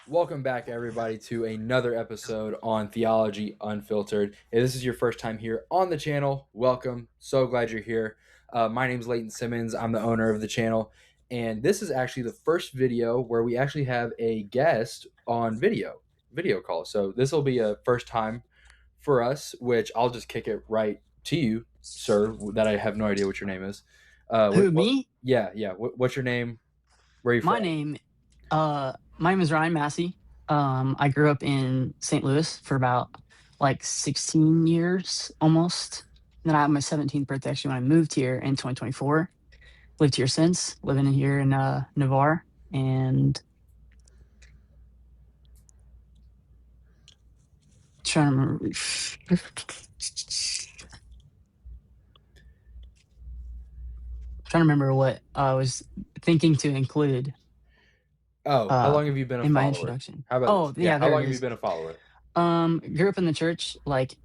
Welcome back, everybody, to another episode on Theology Unfiltered. If this is your first time here on the channel, welcome. So glad you're here. My name is Layton Simmons. I'm the owner of the channel. And this is actually the first video where we actually have a guest on video call. So this will be a first time for us, which I'll just kick it right to you, sir, that I have no idea what your name is. Who, me? Yeah. What's your name? Where are you My from? name, my name is Ryan Massey. I grew up in St. Louis for about like 16 years almost. And then I had my 17th birthday actually when I moved here in 2024. Lived here since, living here in Navarre. And trying to remember, what I was thinking to include Oh, how long have you been a in my follower? introduction. How about Oh, this? Yeah, yeah, how there long it have you is. been a follower? Grew up in the church like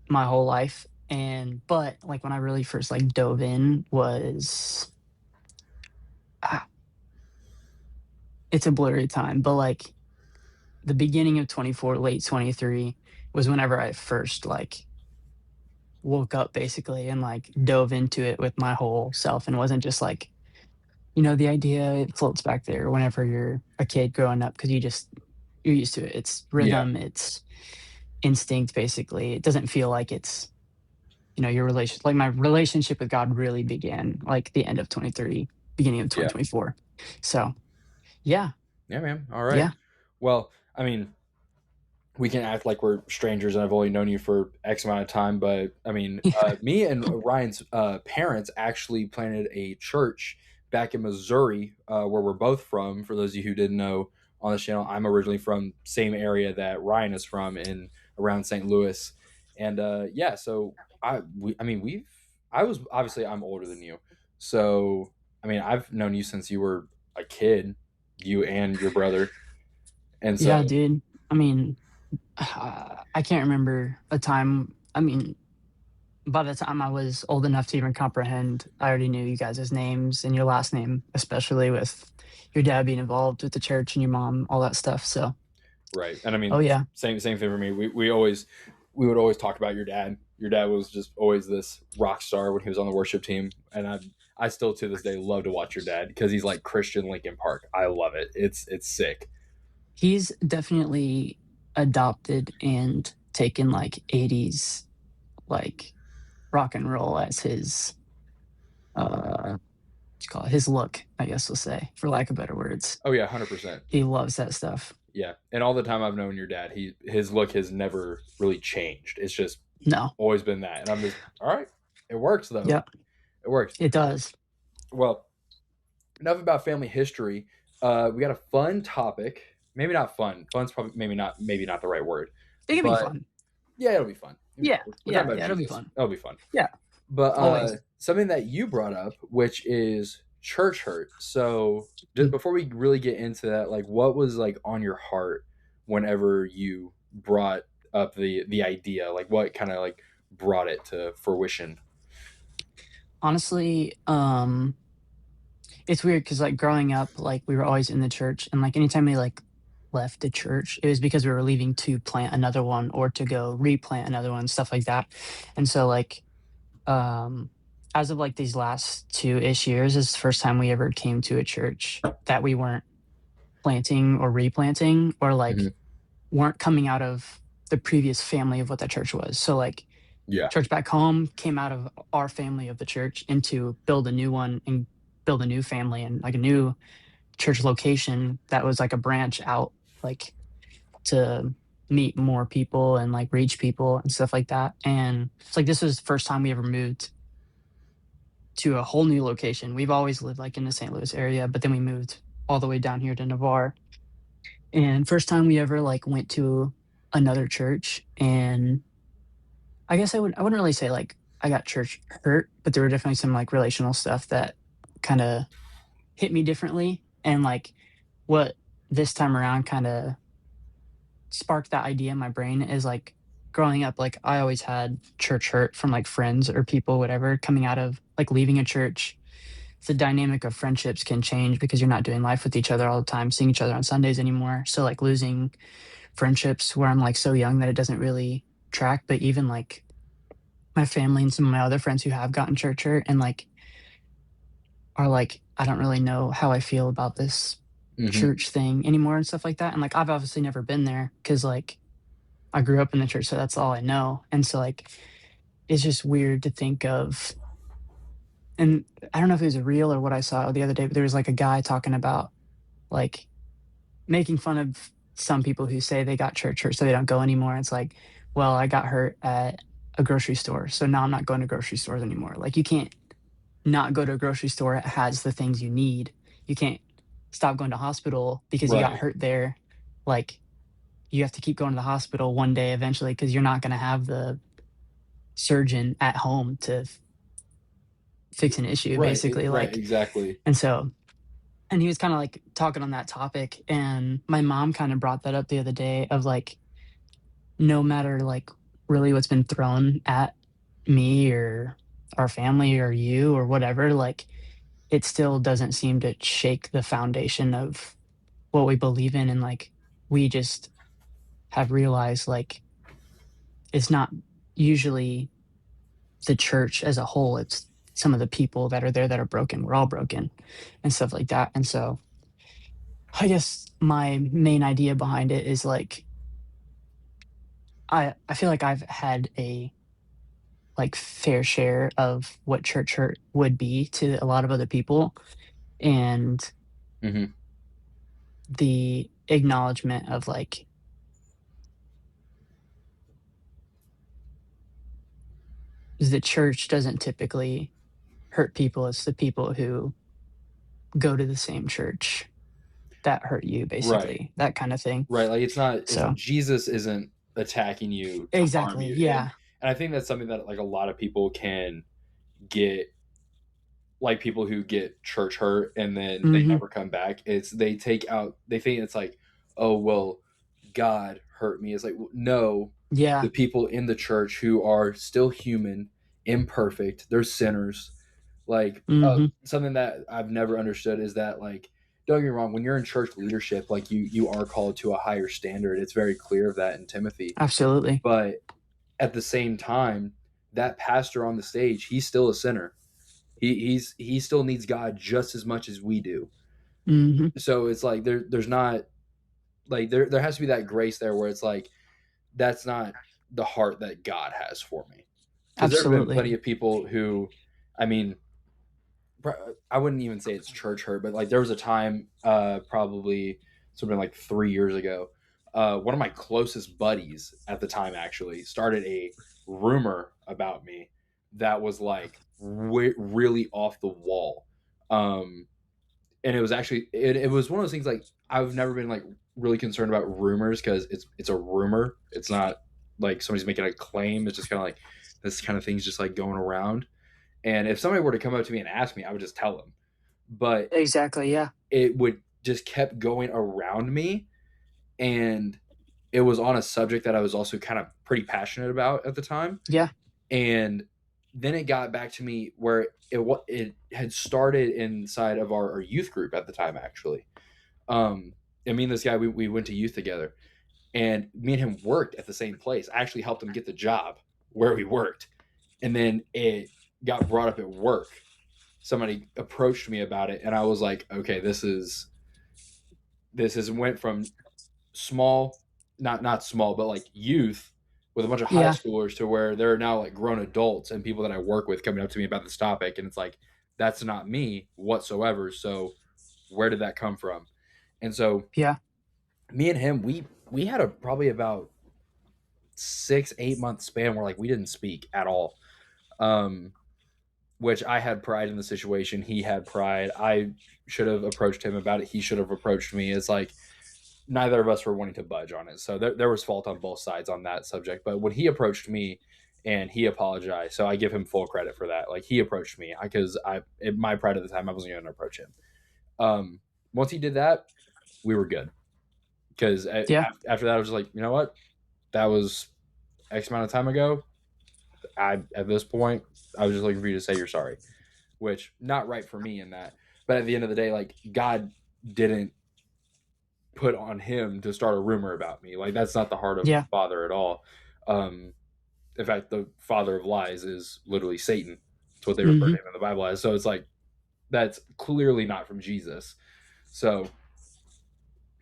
my whole life, but like when I really first like dove in was ah, it's a blurry time, but like the beginning of 24, late 23 was whenever I first like woke up basically and like dove into it with my whole self and wasn't just like, the idea it floats back there whenever you're a kid growing up because you're used to it. It's Yeah, rhythm, it's instinct basically. It doesn't feel like it's your relation like my relationship with God really began like the end of 23, beginning of yeah, 2024. So, yeah, yeah, man. All right. yeah. Well, I mean, we can act like we're strangers and I've only known you for X amount of time, but I mean, Yeah. me and Ryan's parents actually planted a church back in Missouri, where we're both from. For those of you who didn't know on the channel, I'm originally from same area that Ryan is from in around St. Louis, and yeah, so I mean, I was obviously I'm older than you, so I mean, I've known you since you were a kid, you and your brother, and so Yeah, dude. I mean, I can't remember a time. I mean, by the time I was old enough to even comprehend, I already knew you guys' names and your last name, especially with your dad being involved with the church and your mom, all that stuff. So, right. And I oh mean, yeah, same thing for me. We would always talk about your dad. Your dad was just always this rock star when he was on the worship team, and I still to this day love to watch your dad because he's like Christian Lincoln Park. I love it. It's sick. he's definitely adopted and taken like 80s like rock and roll as his what you call it, his look, I guess we'll say, for lack of better words. Oh yeah, 100%. He loves that stuff. Yeah, and all the time I've known your dad, his look has never really changed. It's just No. always been that, and I'm just all right. It works though. Yep. It works. It does. Well, enough about family history. We got a fun topic. Maybe not fun. Fun's probably maybe not the right word, It can be but fun. yeah, it'll be fun. Yeah. We're talking Yeah. about Yeah. It'll be Jesus. fun. It'll be fun. Yeah. But Always. something that you brought up, which is church hurt. So just Mm. before we really get into that, like, what was like on your heart whenever you brought up the idea? Like, what kind of like brought it to fruition? Honestly, it's weird because like growing up, like we were always in the church, and like anytime we like left the church, it was because we were leaving to plant another one or to go replant another one, stuff like that. And so like um as of like these last 2-ish years is the first time we ever came to a church that we weren't planting or replanting or Hmm. like weren't coming out of the previous family of what that church was. So like Yeah. church back home came out of our family of the church into build a new one and build a new family and like a new church location that was like a branch out like to meet more people and like reach people and stuff like that. And it's like this was the first time we ever moved to a whole new location. We've always lived like in the St. Louis area, but then we moved all the way down here to Navarre. And first time we ever like went to another church. And I guess I wouldn't really say like I got church hurt, but there were definitely some like relational stuff that kind of hit me differently. And like what this time around kind of sparked that idea in my brain is like growing up, like I always had church hurt from like friends or people, whatever, coming out of like leaving a church the dynamic of friendships can change because you're not doing life with each other all the time, seeing each other on Sundays anymore. So like losing friendships where I'm like so young that it doesn't really track. But even like my family and some of my other friends who have gotten church hurt and like are like, I don't really know how I feel about this Hmm. church thing anymore and stuff like that. And like I've obviously never been there because like I grew up in the church, so that's all I know. And so like it's just weird to think of, and I don't know if it was a reel or what I saw the other day, but there was like a guy talking about like making fun of some people who say they got church hurt so they don't go anymore. It's like, well, I got hurt at a grocery store, so now I'm not going to grocery stores anymore. Like you can't not go to a grocery store. It has the things you need. You can't stop going to hospital because you got Right. hurt there. Like you have to keep going to the hospital one day eventually because you're not going to have the surgeon at home to fix an issue Right. basically. Right. Like, Exactly. and so, and he was kind of like talking on that topic, and my mom kind of brought that up the other day of like, no matter like really what's been thrown at me or our family or you or whatever, like it still doesn't seem to shake the foundation of what we believe in. And like we just have realized like it's not usually the church as a whole, it's some of the people that are there that are broken. We're all broken and stuff like that. And so I guess my main idea behind it is like I feel like I've had a like fair share of what church hurt would be to a lot of other people, and Hmm. the acknowledgement of like the church doesn't typically hurt people. It's the people who go to the same church that hurt you, Right. basically, that kind of thing. Right. Like it's So Jesus isn't attacking you to harm exactly, you. yeah, And I think that's something that like a lot of people can get, like people who get church hurt and then they hmm, never come back. It's they take out, they think it's like, oh well, God hurt me. It's like, no, yeah, the people in the church who are still human, imperfect, they're sinners. Like hmm, something that I've never understood is that, like, don't get me wrong, when you're in church leadership, like you are called to a higher standard. It's very clear of that in Timothy. absolutely, But at the same time, that pastor on the stage, he's still a sinner. He still needs God just as much as we do. hmm, So it's like there's not, like there has to be that grace there where it's like that's not the heart that God has for me. Because there have been absolutely, plenty of people who, I mean, I wouldn't even say it's church hurt, but like there was a time, probably something like 3 years ago, one of my closest buddies at the time actually started a rumor about me that was like really off the wall. Um, and it was actually it was one of those things like I've never been like really concerned about rumors because it's a rumor. It's not like somebody's making a claim. It's just kind of like this kind of thing's just like going around. And if somebody were to come up to me and ask me, I would just tell them. But exactly, yeah, it would just kept going around me, and it was on a subject that I was also kind of pretty passionate about at the time. yeah, And then it got back to me where it had started inside of our youth group at the time actually. Um, and me and this guy, we went to youth together, and me and him worked at the same place. I actually helped him get the job where we worked, and then it got brought up at work. Somebody approached me about it, and I was like, okay, this is went from small, not small, but like youth with a bunch of high yeah, schoolers to where they're now like grown adults and people that I work with coming up to me about this topic, and it's like that's not me whatsoever. So where did that come from? And so yeah, me and him, we had a probably about 6 8 month span where like we didn't speak at all. Um, which I had pride in the situation. He had pride. I should have approached him about it. He should have approached me. It's like neither of us were wanting to budge on it. So there was fault on both sides on that subject. But when he approached me and he apologized, so I give him full credit for that. Like he approached me because my pride at the time, I wasn't going to approach him. Once he did that, we were good. Because yeah, after that, I was just like, you know what? That was X amount of time ago. At this point, I was just looking for you to say you're sorry. which not right for me in that. But at the end of the day, like God didn't put on him to start a rumor about me. Like that's not the heart of a Yeah. father at all. Um, in fact, the father of lies is literally Satan. That's what they refer to Hmm. him in the Bible as. So it's like that's clearly not from Jesus. So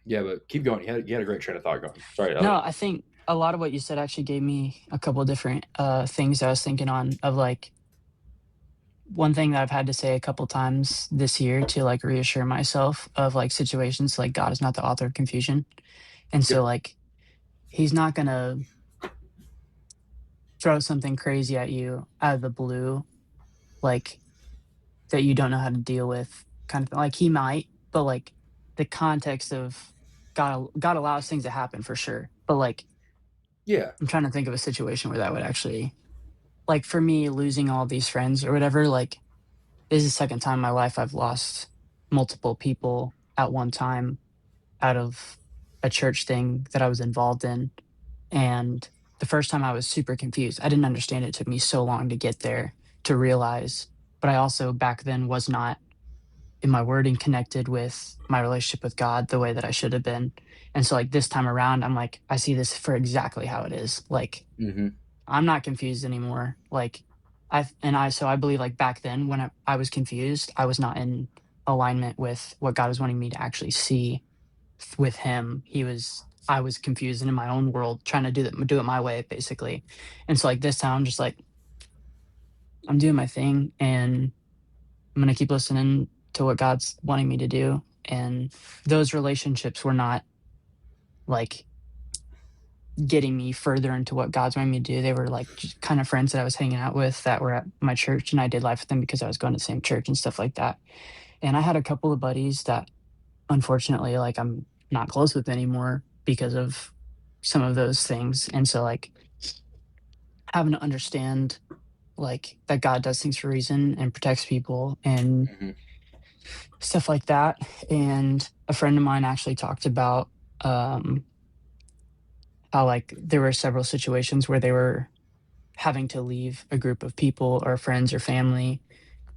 yeah, but keep going. You had a great train of thought going. Sorry. No, I think a lot of what you said actually gave me a couple of different things I was thinking on of like one thing that I've had to say a couple times this year to like reassure myself of like situations like God is not the author of confusion. And so Yep. like he's not gonna throw something crazy at you out of the blue, like that you don't know how to deal with kind of thing. Like he might, but like the context of God allows things to happen for sure. But like Yeah. I'm trying to think of a situation where that would actually like for me losing all these friends or whatever, like this is the second time in my life I've lost multiple people at one time out of a church thing that I was involved in. And the first time I was super confused. I didn't understand it. It took me so long to get there to realize. But I also back then was not in my wording connected with my relationship with God the way that I should have been. And so like this time around, I'm like, I see this for exactly how it is. Like Mm-hmm. I'm not confused anymore. Like so I believe like back then when I was confused, I was not in alignment with what God was wanting me to actually see with him. I was confused and in my own world trying to do it my way basically. And so like this time I'm just like I'm doing my thing and I'm going to keep listening to what God's wanting me to do. And those relationships were not like getting me further into what God's wanting me to do. They were like just kind of friends that I was hanging out with that were at my church and I did life with them because I was going to the same church and stuff like that. And I had a couple of buddies that unfortunately like I'm not close with anymore because of some of those things. And so like having to understand like that God does things for a reason and protects people and Mm-hmm. stuff like that. And a friend of mine actually talked about um how like there were several situations where they were having to leave a group of people or friends or family.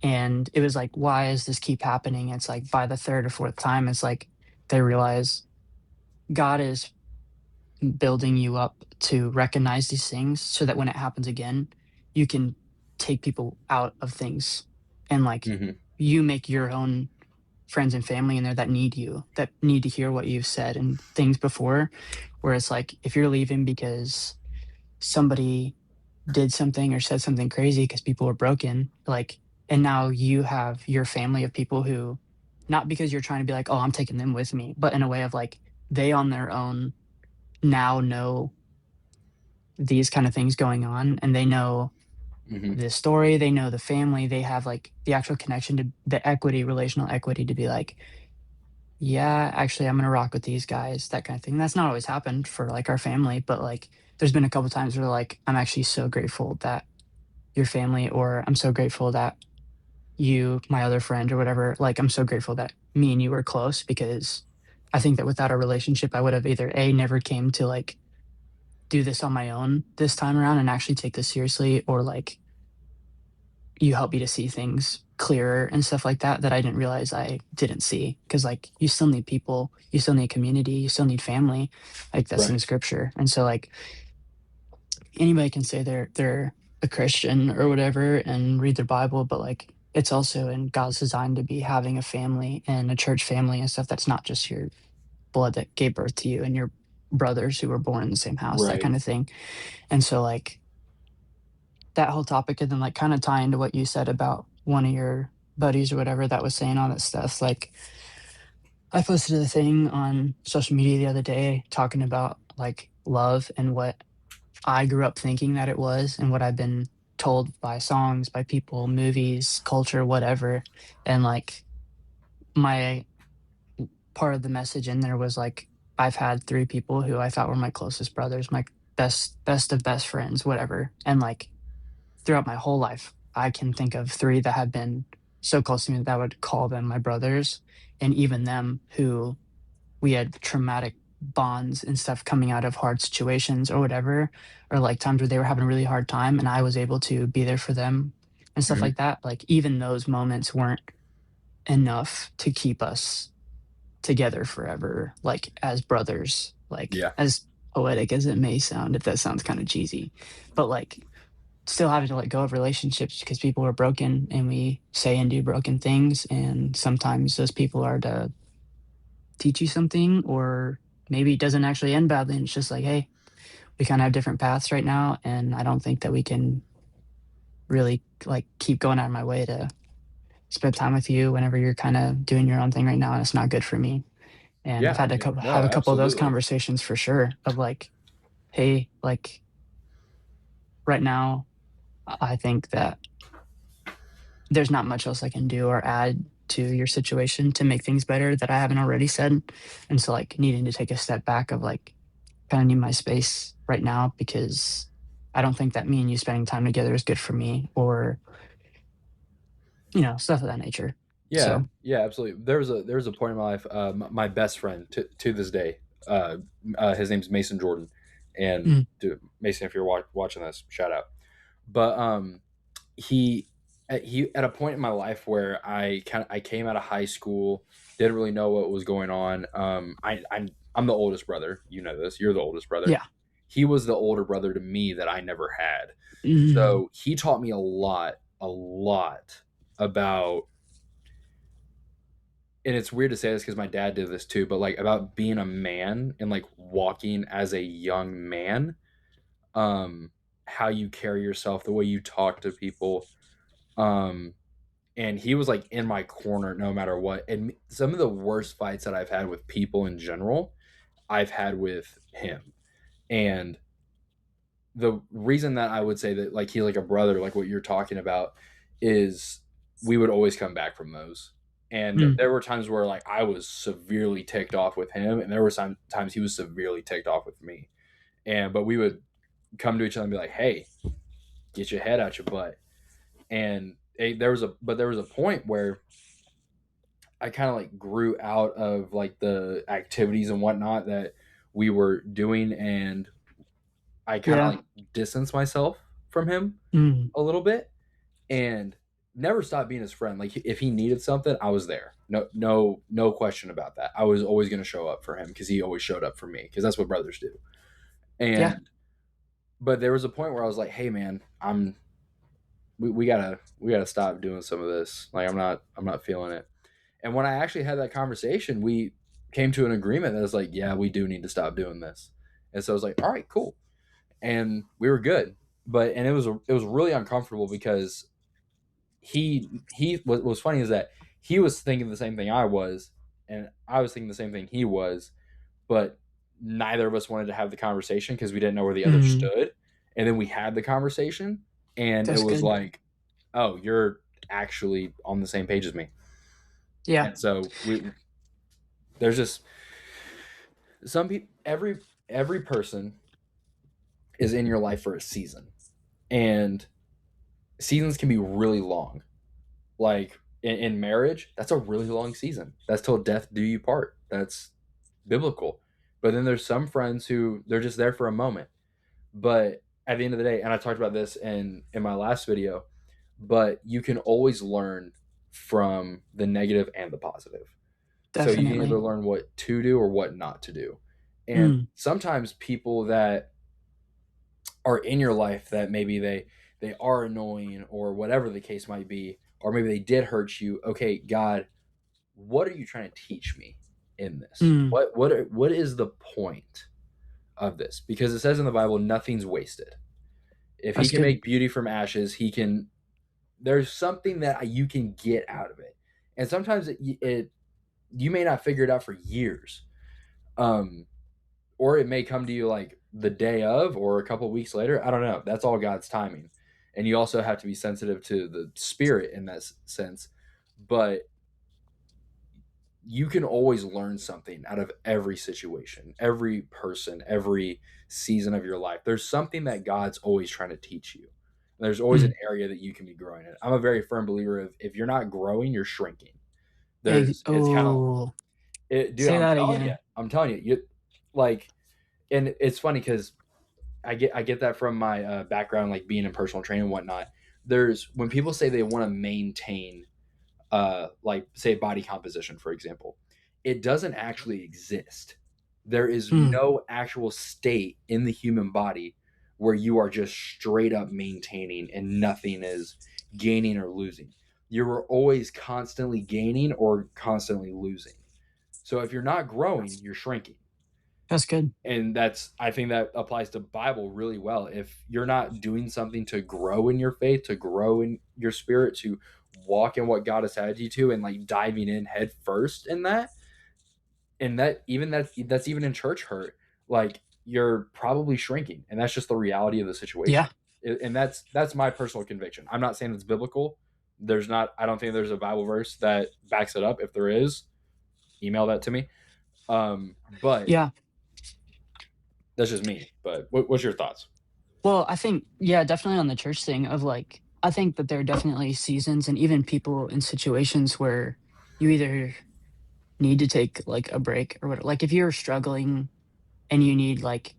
And it was like, why does this keep happening? It's like by the third or fourth time, it's like they realize God is building you up to recognize these things so that when it happens again, you can take people out of things and like Mm-hmm. you make your own friends and family in there that need you, that need to hear what you've said and things before. Whereas like if you're leaving because somebody did something or said something crazy because people were broken, like, and now you have your family of people who, not because you're trying to be like, oh, I'm taking them with me, but in a way of like, they on their own now know these kind of things going on and they know Mm-hmm. the story, they know the family, they have like the actual connection to the equity, relational equity to be like, yeah, actually, I'm gonna rock with these guys, that kind of thing. That's not always happened for like our family, but like there's been a couple times where like I'm actually so grateful that your family, or I'm so grateful that you, my other friend, or whatever, like I'm so grateful that me and you were close because I think that without our relationship, I would have either A, never came to like do this on my own this time around and actually take this seriously, or like you help me to see things clearer and stuff like that that I didn't realize I didn't see. Cause like you still need people, you still need community, you still need family. Like that's in Right. scripture. And so like anybody can say they're a Christian or whatever and read their Bible, but like it's also in God's design to be having a family and a church family and stuff that's not just your blood that gave birth to you and your brothers who were born in the same house, that Right. kind of thing. And so like that whole topic and then like kind of tie into what you said about one of your buddies or whatever that was saying all that stuff. Like I posted a thing on social media the other day talking about like love and what I grew up thinking that it was and what I've been told by songs, by people, movies, culture, whatever. And like my part of the message in there was like I've had three people who I thought were my closest brothers, my best of best friends, whatever. And like throughout my whole life, I can think of three that have been so close to me that I would call them my brothers. And even them who we had traumatic bonds and stuff coming out of hard situations or whatever, or like times where they were having a really hard time and I was able to be there for them and stuff Mhm. like that, like, even those moments weren't enough to keep us together forever, like, as brothers, like, Yeah. as poetic as it may sound, if that sounds kinda cheesy, but, like, still having to let go of relationships because people are broken and we say and do broken things, and sometimes those people are to teach you something, or maybe it doesn't actually end badly and it's just like, "Hey, we kinda have different paths right now, and I don't think that we can really, like, keep going out of my way to spend time with you whenever you're kinda doing your own thing right now, and it's not good for me." And I've Yeah, I had to mean, no, have a couple of those absolutely. conversations for sure of like, "Hey, like, right now, I think that there's not much else I can do or add to your situation to make things better that I haven't already said." And so, like, needing to take a step back of like, kinda need my space right now because I don't think that me and you spending time together is good for me, or, stuff of that nature. Yeah, So, yeah, absolutely. There was a point in my life, my best friend to this day, uh, his name's Mason Jordan, and mm, dude, Mason, if you're watching this, shout out. But he he at a point in my life where I came out of high school, didn't really know what was going on. I'm the oldest brother. You know this. You're the oldest brother. yeah. He was the older brother to me that I never had. Mm, So he taught me a lot about, and it's weird to say this because my dad did this too, but like about being a man and like walking as a young man, um, how you carry yourself, the way you talk to people, um, and he was like in my corner no matter what. And some of the worst fights that I've had with people in general, I've had with him. And the reason that I would say that like he's like a brother, like what you're talking about, is we would always come back from those. And mm, there were times where like I was severely ticked off with him, and there were some times he was severely ticked off with me. And but we would come to each other and be like, "Hey, get your head out your butt." And there was a point where I kind of like grew out of like the activities and whatnot that we were doing, and I kind of yeah. like distanced myself from him Mm, a little bit, and never stopped being his friend. Like if he needed something, I was there. No question about that. I was always going to show up for him because he always showed up for me because that's what brothers do. yeah. And but there was a point where I was like, hey man, we gotta stop doing some of this. Like I'm not feeling it. And when I actually had that conversation, we came to an agreement that was like, yeah, we do need to stop doing this. And so I was like, all right, cool. And we were good. But and it was really uncomfortable because he what was funny is that he was thinking the same thing I was, and I was thinking the same thing he was, but neither of us wanted to have the conversation because we didn't know where the other Mm, stood. And then we had the conversation, and it that's was good. like, oh, you're actually on the same page as me. Yeah. And so we there's just some people, every person is in your life for a season, and seasons can be really long. Like in marriage, that's a really long season. That's till death do you part. That's biblical. But then there's some friends who they're just there for a moment. But at the end of the day, and I talked about this in my last video, but you can always learn from the negative and the positive. So you can either Definitely. learn what to do or what not to do. And Mm, sometimes people that are in your life that maybe they are annoying or whatever the case might be, or maybe they did hurt you. Okay, God, what are you trying to teach me in this? mm, What is the point of this? Because it says in the Bible, nothing's wasted. If He that's can good. make beauty from ashes, He can. There's something that you can get out of it, and sometimes it you may not figure it out for years. Um, or it may come to you like the day of or a couple weeks later. I don't know. That's all God's timing. And you also have to be sensitive to the spirit in that sense. But you can always learn something out of every situation, every person, every season of your life. There's something that God's always trying to teach you. And there's always an Mm. area that you can be growing in. I'm a very firm believer of if you're not growing, you're shrinking. It's kind of Oh, it, dude. say I'm that telling you, again. like, and it's funny because I get that from my background, like being in personal training and whatnot. there's when people say they want to maintain like say body composition, for example, it doesn't actually exist. There is Mm, no actual state in the human body where you are just straight up maintaining and nothing is gaining or losing. You are always constantly gaining or constantly losing. So if you're not growing, you're shrinking. that's good. And that's I think that applies to Bible really well. If you're not doing something to grow in your faith, to grow in your spirit, to walk in what God has had you to, and like diving in head first in that, and that's even in church hurt, like you're probably shrinking, and that's just the reality of the Yeah. situation. And that's my personal conviction. I'm not saying it's biblical. There's not. I don't think there's a Bible verse that backs it up. If there is, email that to me. But Yeah. that's just me. But what's your thoughts? Well, I think, yeah, definitely on the church thing of like, I think that there are definitely seasons and even people in situations where you either need to take like a break or what, like if you're struggling and you need like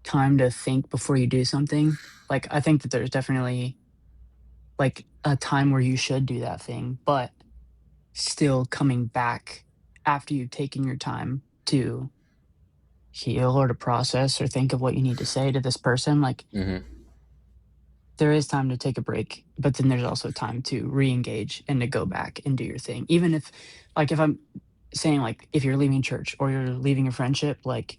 time to think before you do something, like I think that there's definitely like a time where you should do that thing, but still coming back after you've taken your time to heal or to process or think of what you need to say to this person. Like Mm-hmm. there is time to take a break, but then there's also time to re-engage and to go back and do your thing. Even if, like, if I'm saying, like, if you're leaving church or you're leaving a friendship, like,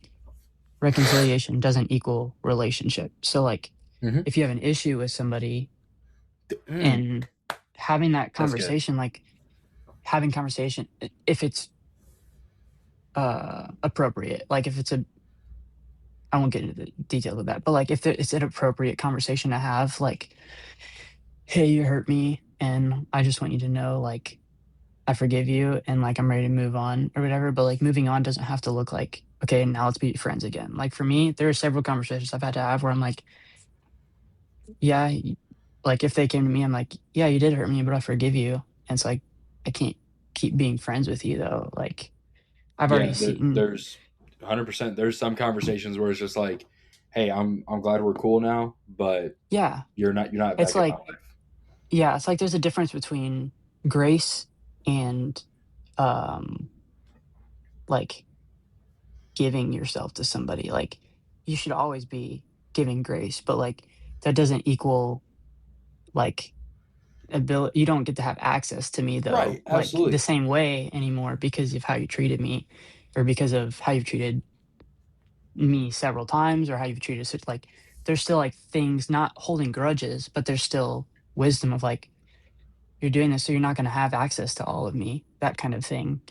reconciliation doesn't equal relationship. So, like, Mm-hmm. if you have an issue with somebody Mm, and having that that's good. conversation, like, having conversation, if it's appropriate, like, if it's a, I won't get into the details of that, but like, if it's an appropriate conversation to have, like, hey, you hurt me, and I just want you to know, like, I forgive you and like I'm ready to move on or whatever. But like moving on doesn't have to look like, okay, now let's be friends again. Like for me, there are several conversations I've had to have where I'm like, yeah, like if they came to me, I'm like, yeah, you did hurt me, but I forgive you. And it's like, I can't keep being friends with you though. Like I've already Yeah, seen, there's 100%. There's some conversations where it's just like, hey, I'm glad we're cool now, but yeah, you're not it's back in my like, life. yeah, it's like there's a difference between grace and, um, like giving yourself to somebody. Like you should always be giving grace, but like that doesn't equal like ability. You don't get to have access to me though, Right, like the absolutely. same way anymore because of how you treated me or because of how you've treated me several times or how you've treated like there's still like things not holding grudges, but there's still wisdom of like you're doing this so you're not going to have access to all of me, that kind of thing.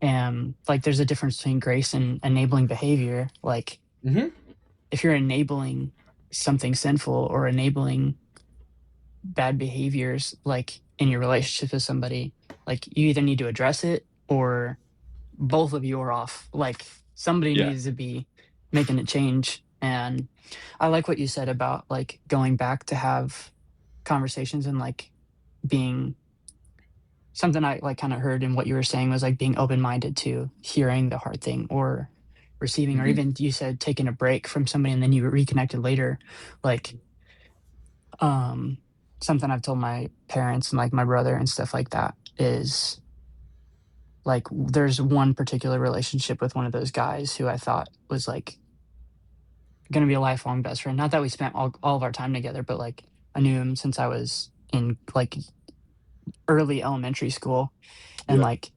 And like there's a difference between grace and enabling behavior. Like Hmm. if you're enabling something sinful or enabling bad behaviors like in your relationship with somebody, like you either need to address it or both of you are off. Like somebody Yeah. needs to be making a change. And I like what you said about like going back to have conversations and like being something I like kind of heard in what you were saying was like being open minded to hearing the hard thing or receiving, or Hmm. even you said taking a break from somebody and then you reconnected later. Like, um, something I've told my parents and like my brother and stuff like that is like there's one particular relationship with one of those guys who I thought was like going to be a lifelong best friend. Not that we spent all of our time together, but like I knew him since I was in like early elementary school. And Yeah. like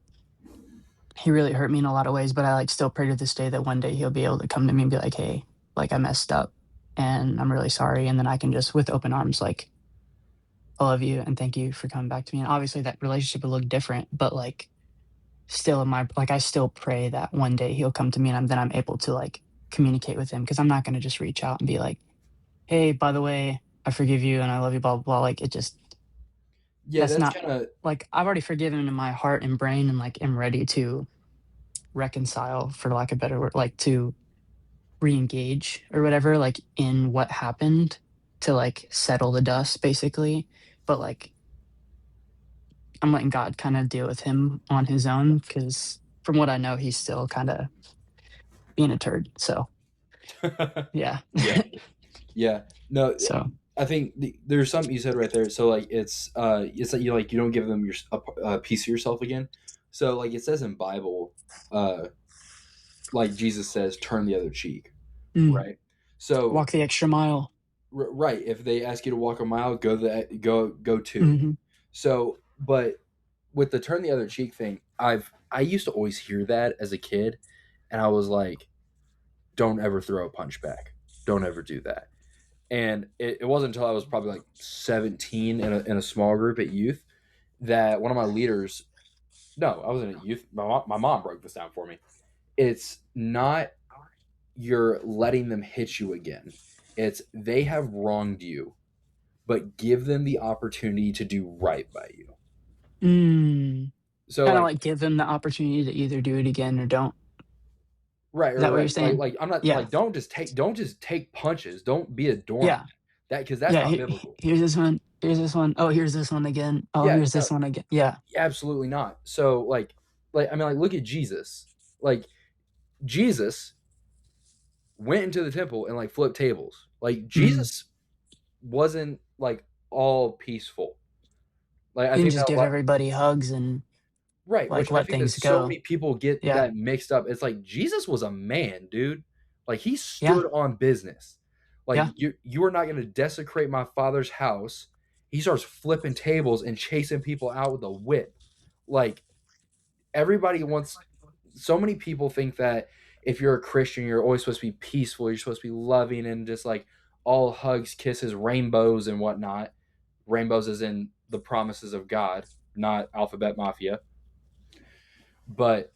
he really hurt me in a lot of ways, but I like still pray to this day that one day he'll be able to come to me and be like, hey, like I messed up and I'm really sorry. And then I can just with open arms, like, I love you and thank you for coming back to me. And obviously that relationship would look different, but like still in my like I still pray that one day he'll come to me and then I'm able to like communicate with him because I'm not gonna just reach out and be like, hey, by the way, I forgive you and I love you, blah blah blah. Like it just Yeah, that's that's not kind of like I've already forgiven in my heart and brain and like am ready to reconcile for lack of better word, like to re-engage or whatever, like in what happened to like settle the dust basically. But like I'm letting God kind of deal with him on his own because from what I know, he's still kind of being a turd. So yeah. yeah. Yeah. No, So. I think there's something you said right there. So like it's that you don't give them a piece of yourself again. So like it says in Bible, uh, like Jesus says, turn the other cheek, Mm. right? So Walk the extra mile. right, if they ask you to walk a mile, go two. Hmm. So, but with the turn the other cheek thing, I used to always hear that as a kid, and I was like, don't ever throw a punch back, don't ever do that. And it wasn't until I was probably like 17 in a small group at youth that one of my leaders, no, I wasn't at youth. My mom broke this down for me. It's not you're letting them hit you again. It's they have wronged you, but give them the opportunity to do right by you. Mm. So Kind of like like give them the opportunity to either do it again or don't. right, Is that what you're right. saying? I'm not Yeah. like don't just take punches. Don't be a doormat. Yeah. That because that's Yeah. not biblical. Here's this one. Here's this one. Oh, here's this one again. Oh, Yeah, here's no, this one again. Yeah. absolutely not. So like I mean like look at Jesus. Like Jesus went into the temple and like flipped tables. Like Mm. Jesus wasn't like all peaceful. Like I You can think just that a give lot everybody hugs and right, like which I let think that things so go. many people get Yeah. that mixed up. It's like Jesus was a man, dude. Like he Yeah. stood on business. Like Yeah. you are not going to desecrate my father's house. He starts flipping tables and chasing people out with a whip. Like everybody wants so many people think that if you're a Christian, you're always supposed to be peaceful, you're supposed to be loving and just like all hugs, kisses, rainbows and whatnot. Rainbows is in the promises of God, not alphabet mafia. But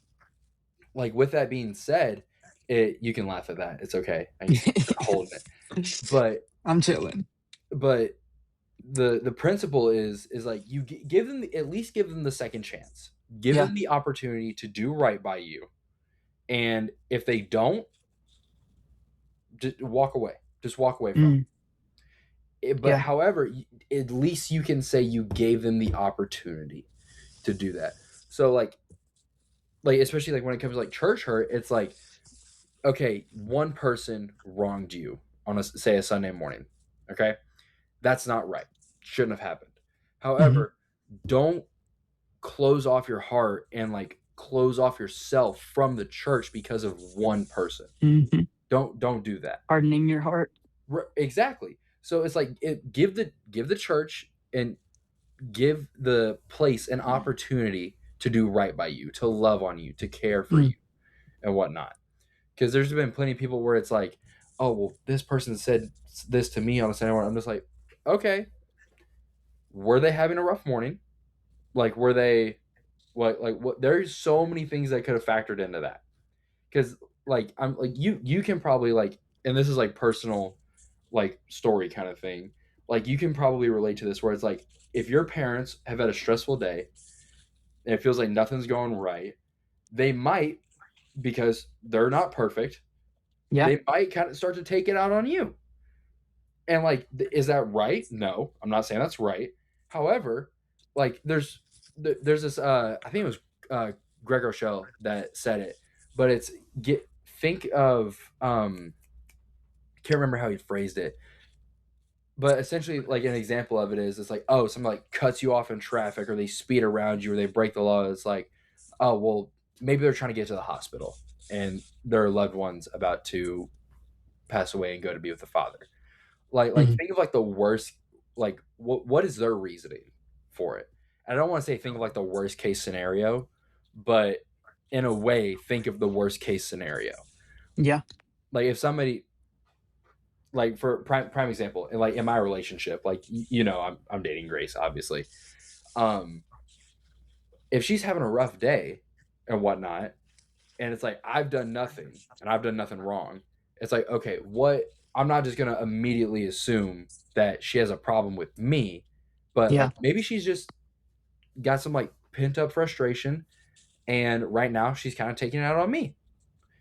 like with that being said, you can laugh at that. It's okay. I can see you're holding it. But I'm chilling. but the principle is like you give them at least give them the second chance. Give Yeah. them the opportunity to do right by you. And if they don't, just walk away. Just walk away from Mm. it. But Yeah. however, at least you can say you gave them the opportunity to do that. So like especially like when it comes to like church hurt, it's like okay, one person wronged you on a say a Sunday morning. Okay, that's not right. Shouldn't have happened. Hmm. However, don't close off your heart and like close off yourself from the church because of one person. Hmm. Don't do that. Hardening your heart. Exactly. So it's like give the church and give the place an opportunity to do right by you, to love on you, to care for Mm. you, and whatnot. Because there's been plenty of people where it's like, oh well, this person said this to me on a Sunday morning. I'm just like, okay, were they having a rough morning? Like, were they what? There's so many things that could have factored into that. Because like I'm like you can probably like, and this is like personal like story kind of thing. Like you can probably relate to this where it's like if your parents have had a stressful day and it feels like nothing's going right, they might because they're not perfect. Yeah. They might kind of start to take it out on you. And like, is that right? No, I'm not saying that's right. However, like, there's this. I think it was Greg Rochelle that said it, but it's get think of can't remember how he phrased it, but essentially, like an example of it is it's like, oh, somebody like cuts you off in traffic, or they speed around you, or they break the law. It's like, oh, well, maybe they're trying to get to the hospital, and their loved one's about to pass away and go to be with the Father. Like Hmm. think of like the worst like what is their reasoning for it. And I don't want to say think of like the worst case scenario, but in a way think of the worst case scenario. Yeah. Like if somebody like for prime example like in my relationship like you know I'm dating Grace obviously. um if she's having a rough day and whatnot and it's like I've done nothing and I've done nothing wrong. It's like, okay, what I'm not just gonna immediately assume that she has a problem with me, but Yeah. like maybe she's just got some like pent up frustration and right now she's kind of taking it out on me.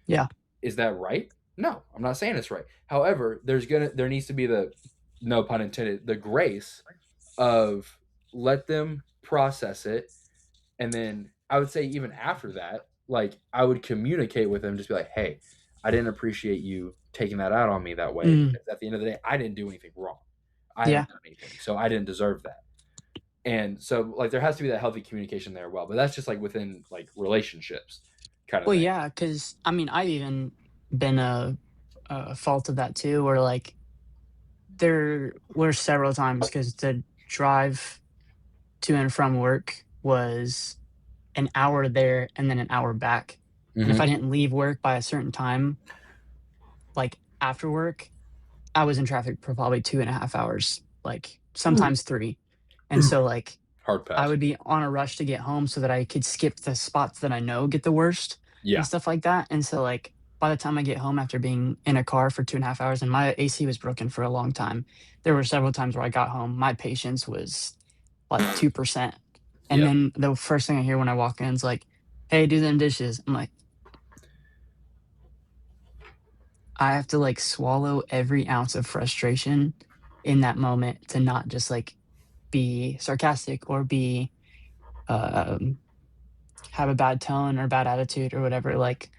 Yeah. Is that right? No, I'm not saying it's right. However, there needs to be the no pun intended, the grace of let them process it. And then I would say even after that, like I would communicate with them, just be like, hey, I didn't appreciate you taking that out on me that way Mm. because at the end of the day, I didn't do anything wrong. I Yeah. haven't done anything, so I didn't deserve that. And so like there has to be that healthy communication there. Well, but that's just like within like relationships kind of Well, thing. yeah, because I mean, I've even been a fault of that too, where like there were several times because the drive to and from work was an hour there and then an hour back. And if I Hmm. didn't leave work by a certain time, like after work, I was in traffic for probably 2.5 hours, like Ooh, sometimes three. And so like hard I pass. would be on a rush to get home so that I could skip the spots that I know get the worst and Yeah. stuff like that. And so like by the time I get home after being in a car for 2.5 hours and my AC was broken for a long time, there were several times where I got home, my patience was like 2%. And Yep. then the first thing I hear when I walk in is like, hey, do them dishes. I'm like, I have to like swallow every ounce of frustration in that moment to not just like be sarcastic or be um, have a bad tone or bad attitude or whatever. Like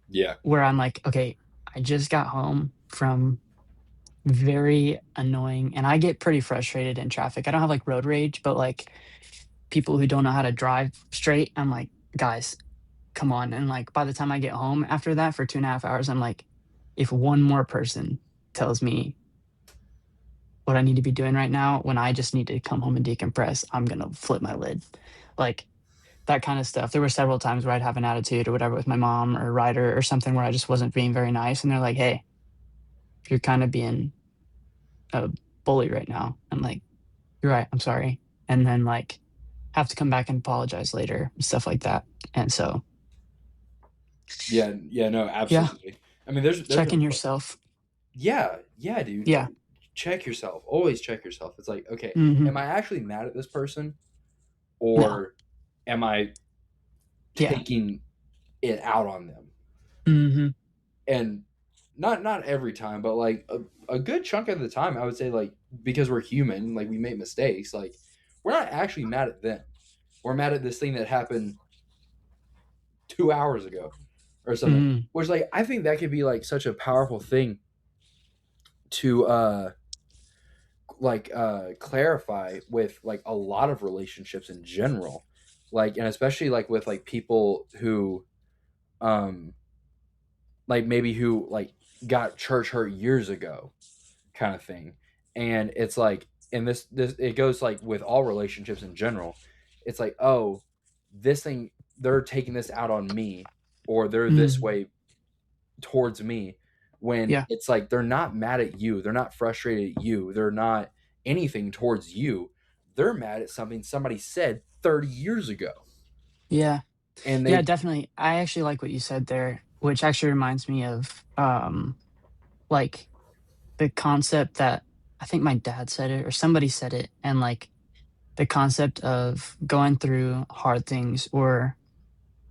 Yeah. where I'm like, okay, I just got home from very annoying, and I get pretty frustrated in traffic. I don't have like road rage, but like people who don't know how to drive straight, I'm like, guys, come on. And like by the time I get home after that for 2.5 hours, I'm like, if one more person tells me what I need to be doing right now when I just need to come home and decompress, I'm gonna flip my lid. Like that kind of stuff. There were several times where I'd have an attitude or whatever with my mom or Ryder or something where I just wasn't being very nice. And they're like, hey, you're kind of being a bully right now. I'm like, you're right. I'm sorry. And then like have to come back and apologize later and stuff like that. And so, Yeah. Yeah. No, yeah, absolutely. I mean, there's check in been yourself. yeah, yeah, dude. Yeah. Like, check yourself. Always check yourself. It's like, okay, Hmm. am I actually mad at this person, No. or am I Yeah. taking it out on them? Hmm. And not every time, but like a good chunk of the time, I would say like because we're human, like we make mistakes. Like we're not actually mad at them. We're mad at this thing that happened 2 hours ago or something. Hmm. Which like I think that could be like such a powerful thing to clarify with like a lot of relationships in general, like, and especially like with like people who um like maybe who like got church hurt years ago kind of thing. And it's like, and this it goes like with all relationships in general. It's like, oh, this thing, they're taking this out on me, or they're this Hmm. way towards me, when Yeah. it's like they're not mad at you, they're not frustrated at you, they're not anything towards you. They're mad at something somebody said 30 years ago. Yeah. And Yeah, they definitely. I actually like what you said there, which actually reminds me of like the concept that I think my dad said it or somebody said it, and like the concept of going through hard things or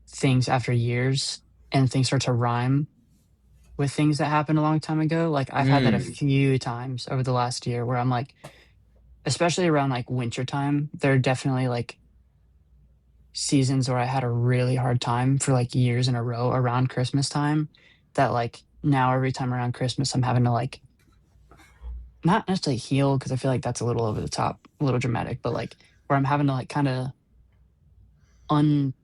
things after years and things start to rhyme with things that happened a long time ago. Like I've had that a mm, few times over the last year where I'm like, especially around like winter time, there are definitely like seasons where I had a really hard time for like years in a row around Christmas time that like now every time around Christmas I'm having to like not necessarily heal because I feel like that's a little over the top, a little dramatic, but like where I'm having to like kind of un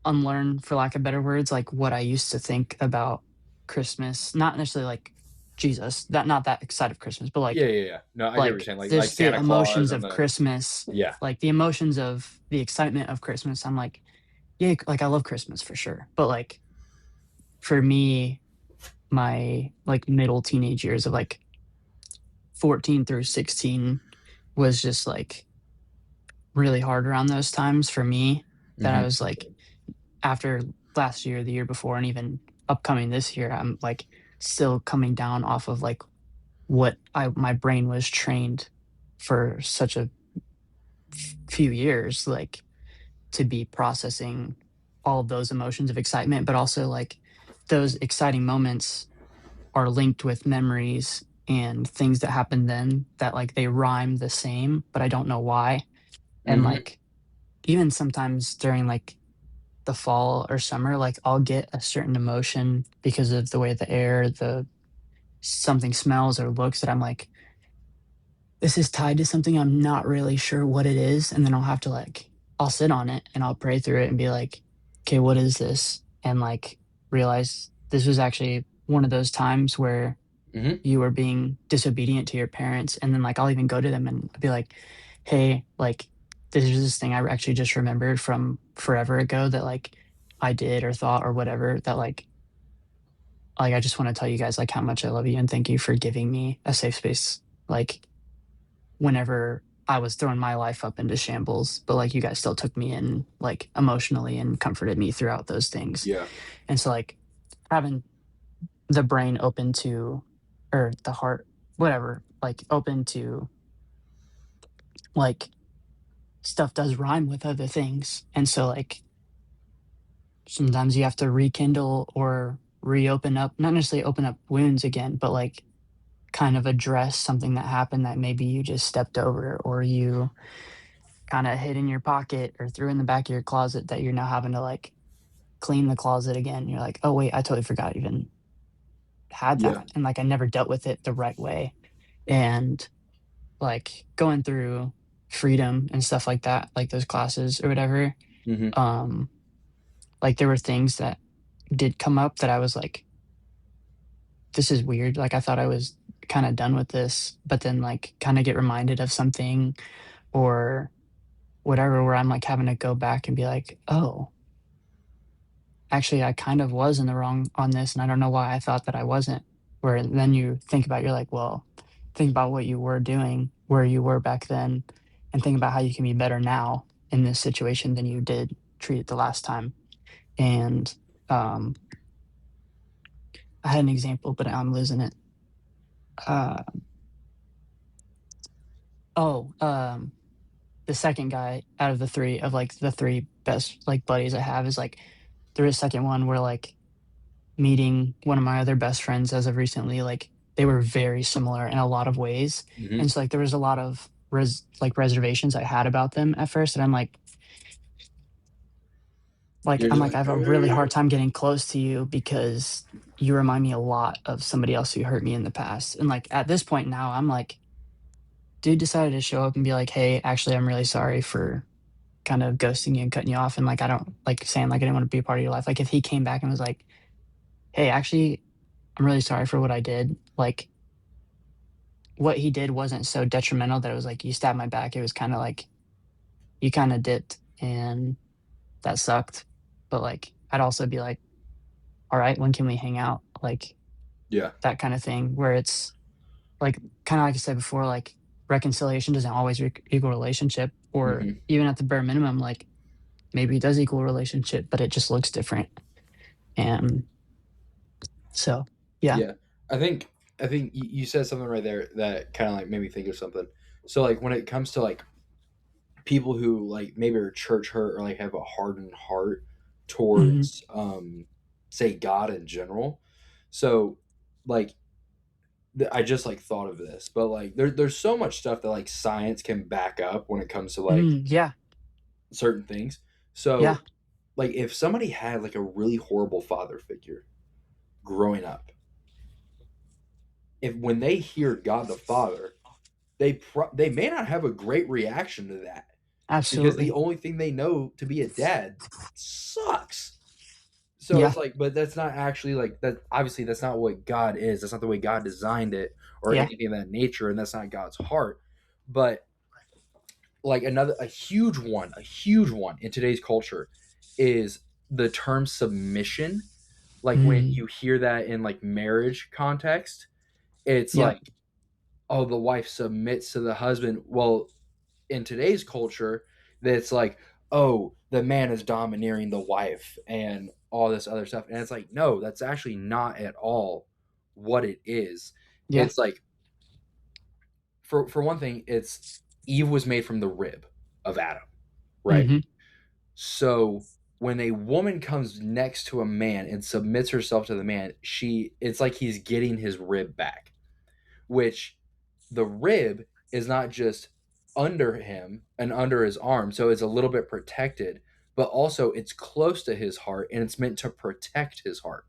unlearn, for lack of better words, like what I used to think about Christmas. Not necessarily like Jesus, that not that side of Christmas, but yeah, yeah, yeah, no, I get what you're like saying, like there's the Santa Claus emotions and of the Christmas, yeah. like the emotions of the excitement of Christmas. I'm like, yeah, like I love Christmas for sure, but like for me, my like middle teenage years of like 14 through 16 was just like really hard around those times for me that I Hmm. was like after last year, the year before, and even upcoming this year, I'm like still coming down off of like what I my brain was trained for such a few years, like to be processing all of those emotions of excitement, but also like those exciting moments are linked with memories and things that happened then that like they rhyme the same, but I don't know why. And Hmm. like even sometimes during like the fall or summer, like I'll get a certain emotion because of the way the air, the something smells or looks that I'm like, this is tied to something I'm not really sure what it is. And then I'll have to like, I'll sit on it and I'll pray through it and be like, okay, what is this? And like realize this was actually one of those times where Hmm. you were being disobedient to your parents. And then like I'll even go to them and be like, hey, like this is this thing I actually just remembered from forever ago that like I did or thought or whatever that like I just want to tell you guys like how much I love you and thank you for giving me a safe space like whenever I was throwing my life up into shambles, but like you guys still took me in like emotionally and comforted me throughout those things. Yeah. And so like having the brain open to or the heart whatever like open to like stuff does rhyme with other things. And so like sometimes you have to rekindle or reopen up, not necessarily open up wounds again, but like kind of address something that happened that maybe you just stepped over or you kind of hid in your pocket or threw in the back of your closet that you're now having to like clean the closet again. You're like, oh wait, I totally forgot I even had Yeah. that. And like I never dealt with it the right way. And like going through freedom and stuff like that, like those classes or whatever, Hmm. um, like there were things that did come up that I was like, this is weird. Like I thought I was kind of done with this, but then like kind of get reminded of something or whatever where I'm like having to go back and be like, oh, actually I kind of was in the wrong on this and I don't know why I thought that I wasn't. Where then you think about you're like, well, think about what you were doing, where you were back then, and think about how you can be better now in this situation than you did treat it the last time. And um I had an example, but I'm losing it. Uh oh, the second guy out of the three of like the three best like buddies I have is like there is a second one where like meeting one of my other best friends as of recently, like they were very similar in a lot of ways. Hmm. And so like there was a lot of reservations I had about them at first. And You're I'm just like, I like, have a really hard time getting close to you because you remind me a lot of somebody else who hurt me in the past. And like at this point now, I'm like, dude decided to show up and be like, hey, actually, I'm really sorry for kind of ghosting you and cutting you off. And like, I don't like saying like I didn't want to be a part of your life. Like if he came back and was like, hey, actually, I'm really sorry for what I did. Like what he did wasn't so detrimental that it was like you stabbed my back. It was kind of like you kind of dipped and that sucked. But like I'd also be like, all right, when can we hang out? Like yeah. that kind of thing where it's like kind of like I said before, like reconciliation doesn't always equal relationship or Hmm. even at the bare minimum, like maybe it does equal relationship, but it just looks different. And so, yeah. Yeah. I think you said something right there that kind of like made me think of something. So like when it comes to like people who like maybe are church hurt or like have a hardened heart Hmm. towards say God in general. So like I just like thought of this, but like there's so much stuff that like science can back up when it comes to like Yeah. certain things. Yeah. So like if somebody had like a really horrible father figure growing up, if when they hear God the Father, they may not have a great reaction to that because the Absolutely. only thing they know to be a dad sucks. So Yeah. it's like, but that's not actually like that. Obviously, that's not what God is. That's not the way God designed it or Yeah. anything of that nature, and that's not God's heart. But like a huge one in today's culture is the term submission. Like when Mm. you hear that in like marriage context, it's Yep. like, oh, the wife submits to the husband. Well, in today's culture, that's like, oh, the man is domineering the wife and all this other stuff. And it's like, no, that's actually not at all what it is. Yeah. It's like, for one thing, it's Eve was made from the rib of Adam, right? Hmm. So when a woman comes next to a man and submits herself to the man, it's like he's getting his rib back, which the rib is not just under him and under his arm, so it's a little bit protected, but also it's close to his heart and it's meant to protect his heart.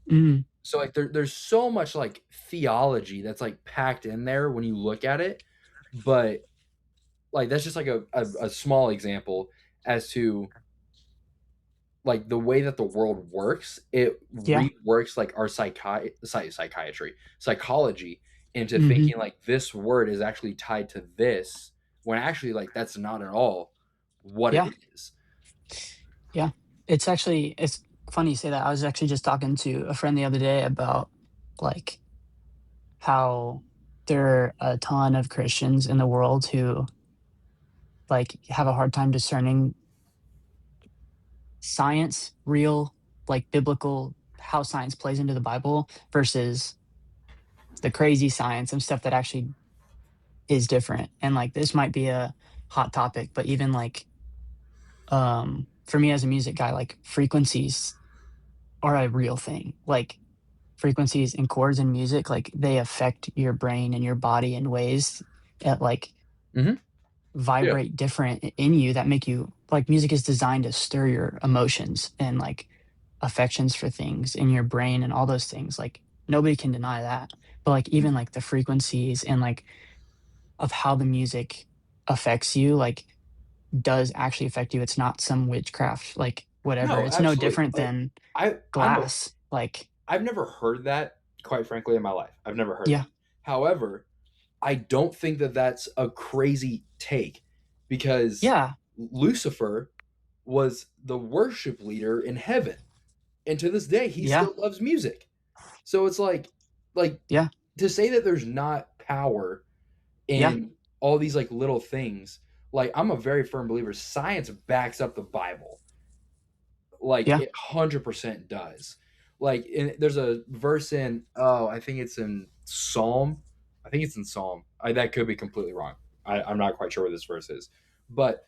Mm. So like there's so much like theology that's like packed in there when you look at it, but like that's just like a small example as to like the way that the world works. It Yeah. reworks like our psychiatry, psychology into Hmm. thinking like this word is actually tied to this, when actually like that's not at all what it Yeah. is. Yeah. It's funny you say that. I was actually just talking to a friend the other day about like how there are a ton of Christians in the world who like have a hard time discerning science, real, like biblical, how science plays into the Bible versus the crazy science and stuff that actually is different. And like this might be a hot topic, but even like for me as a music guy, like frequencies are a real thing. Like frequencies and chords in music, like they affect your brain and your body in ways that like Hmm. Yeah. vibrate different in you that make you like music is designed to stir your emotions and like affections for things in your brain and all those things. Like nobody can deny that. But like even like the frequencies and like of how the music affects you, like does actually affect you. It's not some witchcraft, like whatever. No, It's no absolutely. different Like than I'm glass. Like, I've never heard that, quite frankly, in my life. I've never heard yeah, that. However, I don't think that that's a crazy take, because yeah, Lucifer was the worship leader in heaven, and to this day he yeah, still loves music. So it's like yeah, to say that there's not power yeah, in all these like little things. Like I'm a very firm believer science backs up the Bible. Like yeah. it 100% does. Like there's a verse in, oh, I think it's in Psalm. I think it's in Psalm. That could be completely wrong. I'm not quite sure where this verse is, but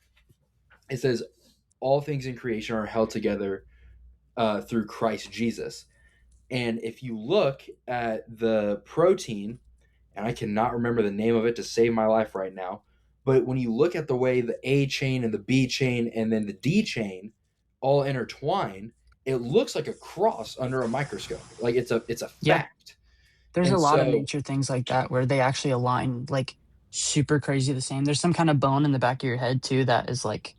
it says all things in creation are held together through Christ Jesus. And if you look at the protein, and I cannot remember the name of it to save my life right now, but when you look at the way the A chain and the B chain and then the D chain all intertwine, it looks like a cross under a microscope. Like it's a Yeah. fact. There's a And lot of so, nature things like that where they actually align like super crazy the same. There's some kind of bone in the back of your head too that is like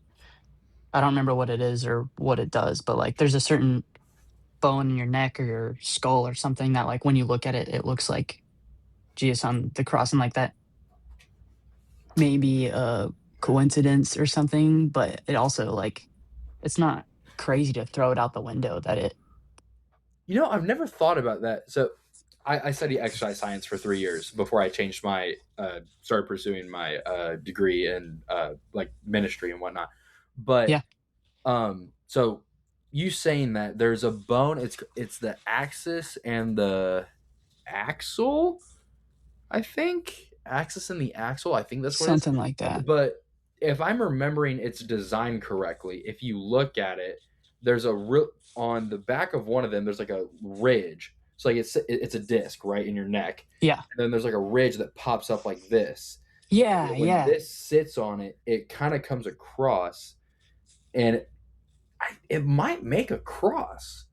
I don't remember what it is or what it does, but like there's a certain bone in your neck or your skull or something that like when you look at it, it looks like Jesus on the cross and like that maybe a coincidence or something, but it also like it's not crazy to throw it out the window that it I've never thought about that. So I studied exercise science for 3 years before I changed started pursuing my degree in like ministry and whatnot. But yeah, so you saying that there's a bone, it's the axis and the axle, I think. Axis and the axle, I think that's what it is. something like that. But if I'm remembering its design correctly, if you look at it, there's a real on the back of one of them. There's like a ridge. So like it's a disc right in your neck, Yeah. and then there's like a ridge that pops up like this. And Yeah, when yeah. this sits on it, it kind of comes across, and it might make a cross.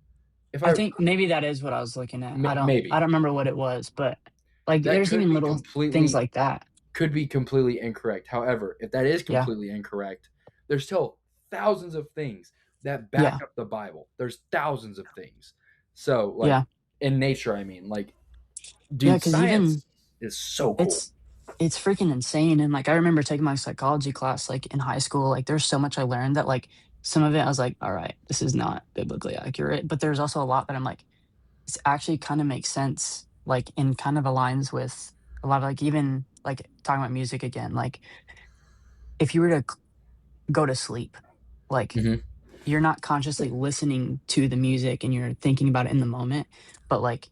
If I I think maybe that is what I was looking at. I maybe don't remember what it was, but like that there's could even be little things completely like that. incorrect. However, if that is Yeah. completely incorrect, there's still thousands of things that back Yeah. up the Bible. There's thousands of things. So, like Yeah. in nature, I mean, like, Yeah, dude, cuz even science is so cool. it's it's freaking insane and like I remember taking my psychology class like in high school, like there's so much I learned that like some of it I was like, all right, this is not biblically accurate, but there's also a lot that I'm like this actually kind of makes sense like and kind of aligns with a lot of like even like talking about music again, like if you were to go to sleep, like Hmm. you're not consciously listening to the music and you're thinking about it in the moment, but like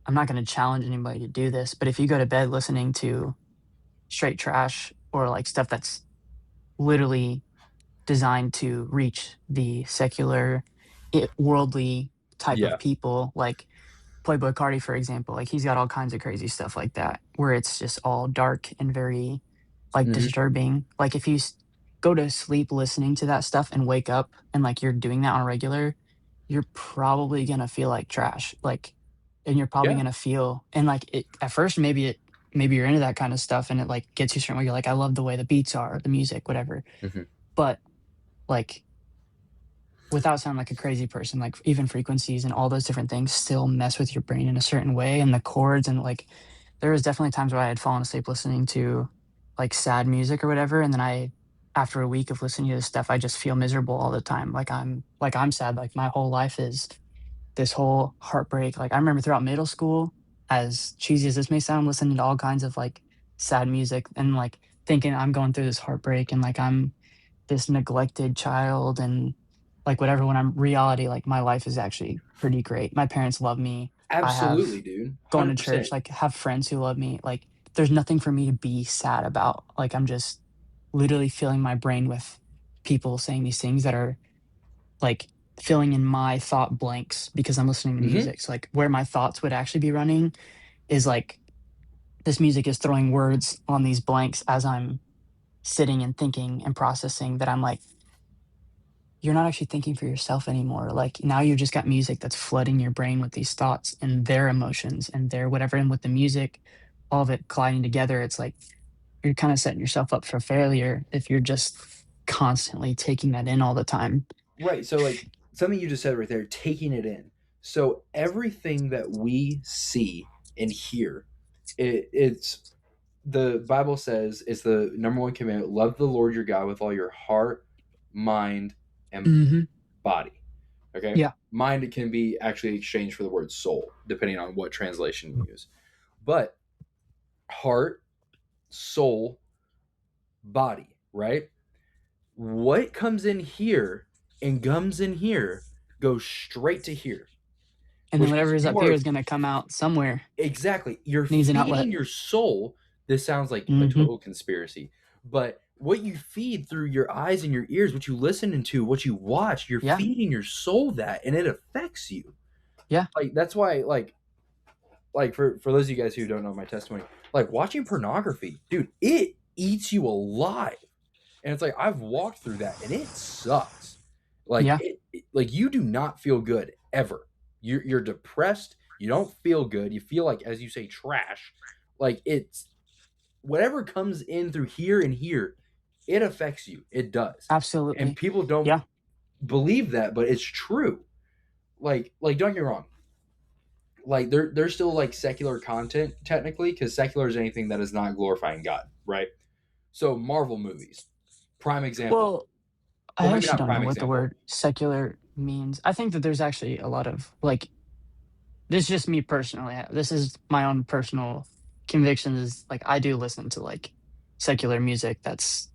I'm not going to challenge anybody to do this, but if you go to bed listening to straight trash or like stuff that's literally designed to reach the secular worldly type of Yeah. people like Playboy Cardi for example, like he's got all kinds of crazy stuff like that where it's just all dark and very like Hmm. disturbing. Like if you go to sleep listening to that stuff and wake up and like you're doing that on a regular, you're probably gonna feel like trash. Like, and you're probably Yeah. gonna feel and like it at first maybe it maybe you're into that kind of stuff and it like gets you certain way. You're like, I love the way the beats are, the music, whatever. Hmm. But like without sounding like a crazy person, like even frequencies and all those different things still mess with your brain in a certain way. And the chords and like there was definitely times where I had fallen asleep listening to like sad music or whatever. And then after a week of listening to this stuff, I just feel miserable all the time. Like I'm sad. Like my whole life is this whole heartbreak. Like I remember throughout middle school, as cheesy as this may sound, listening to all kinds of like sad music and like thinking I'm going through this heartbreak and like I'm this neglected child and like whatever when I'm reality, like my life is actually pretty great. My parents love me. I Absolutely, have dude. going to 100%. church, like have friends who love me. Like there's nothing for me to be sad about. Like I'm just literally filling my brain with people saying these things that are like filling in my thought blanks because I'm listening to Hmm. music. So like where my thoughts would actually be running is like this music is throwing words on these blanks as I'm sitting and thinking and processing that I'm like, you're not actually thinking for yourself anymore. Like now you've just got music that's flooding your brain with these thoughts and their emotions and their whatever. And with the music, all of it colliding together, it's like you're kind of setting yourself up for failure if you're just constantly taking that in all the time. Right. So, like something you just said right there, taking it in. So, everything that we see and hear, it's the Bible says it's the number one commandment: love the Lord your God with all your heart, mind, and Hmm. body. Okay. Yeah. Mind can be actually exchanged for the word soul, depending on what translation you use. But heart, soul, body, right? What comes in here and comes in here goes straight to here, And then which means whatever is you up here are is going to come out somewhere. exactly you're Needs an outlet. feeding your soul. This sounds like a Hmm. total conspiracy, but what you feed through your eyes and your ears, what you listen into, what you watch, you're Yeah. feeding your soul that, and it affects you. Yeah. Like that's why, for those of you guys who don't know my testimony, like watching pornography, dude, it eats you alive. And it's like I've walked through that and it sucks. Yeah. Like you do not feel good ever. You're depressed, you don't feel good, you feel like, as you say, trash. Like it's whatever comes in through here and here, it affects you. It does. And Absolutely. people don't Yeah. believe that, but it's true. Like don't get me wrong. Like there's still like secular content technically, because secular is anything that is not glorifying God, right? So Marvel movies, prime example. Well, Or I maybe actually not don't know prime what the example. word secular means. I think that there's actually a lot of like this is just me personally. This is my own personal conviction is like I do listen to like secular music that's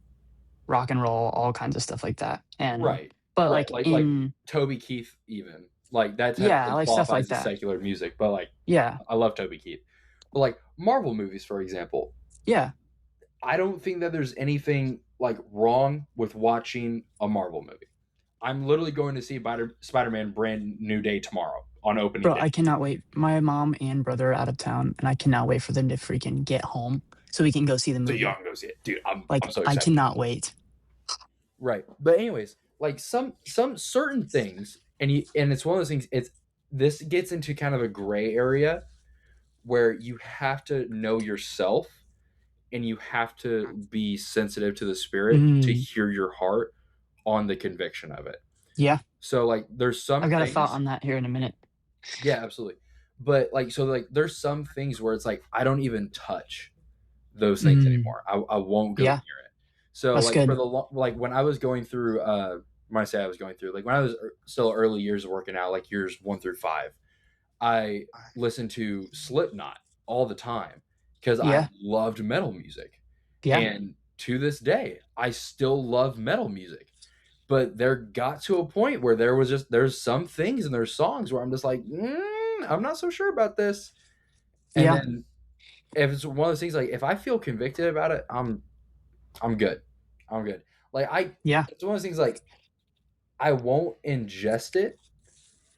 rock and roll, all kinds of stuff like that. And Right. but Right. like Like in Toby Keith even. Like that yeah, technically like stuff like qualifies as that. secular music, but like Yeah. I love Toby Keith. But like Marvel movies, for example, Yeah. I don't think that there's anything like wrong with watching a Marvel movie. I'm literally going to see Spider-Man Brand New Day tomorrow on opening Bro, day. I cannot wait. My mom and brother are out of town and I cannot wait for them to freaking get home so we can go see the So movie. y'all can go see it. Dude, I'm Like so I excited. cannot wait. Right. But anyways, like some certain things, and it's one of those things, it's this gets into kind of a gray area where you have to know yourself and you have to be sensitive to the spirit to Mm, hear your heart on the conviction of it. yeah. So like there's some I've got a thought things, on that here in a minute. yeah, absolutely. But like so like there's some things where it's like I don't even touch those things Mm, anymore. I won't go near yeah, it. So that's like for good. the like when I was going through when I say I was going through, like when I was still early years of working out, like years 1 through 5, I listened to Slipknot all the time because I Yeah. loved metal music. Yeah. And to this day, I still love metal music. But there got to a point where there's some things in their songs where I'm just like, I'm not so sure about this. And Yeah. then if it's one of those things like if I feel convicted about it, I'm good. I'm good. Like Yeah. it's one of those things like I won't ingest it.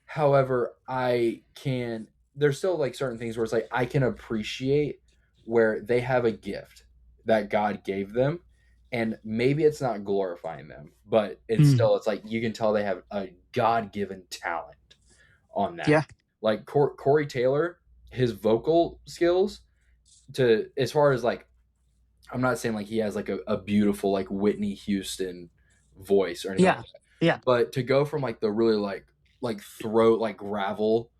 However, I can. There's still like certain things where it's like I can appreciate where they have a gift that God gave them, and maybe it's not glorifying them, but Mm, it's like you can tell they have a God given talent on that. yeah. Like Corey Taylor, his vocal skills to as far as like, I'm not saying like he has like a beautiful like Whitney Houston voice or anything like Yeah. that, Yeah. but to go from like the really like throat like gravel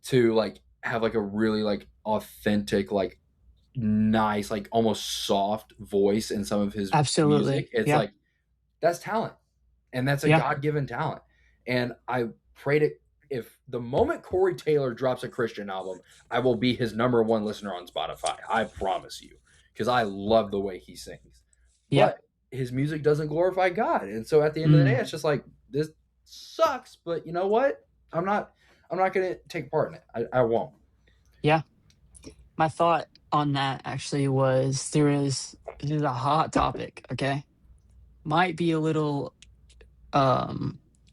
to like have like a really like authentic like nice like almost soft voice in some of his music, Absolutely. it's Yeah. like that's talent, and that's a Yeah. God-given talent. And I pray to, if the moment Corey Taylor drops a Christian album, I will be his number one listener on Spotify. I promise you, because I love the way he sings. Yeah. But his music doesn't glorify God, and so at the end of the day, Mm. it's just like this sucks. But you know what? I'm not. I'm not going to take part in it. I won't. Yeah. My thought on that actually was this is a hot topic, okay? Might be a little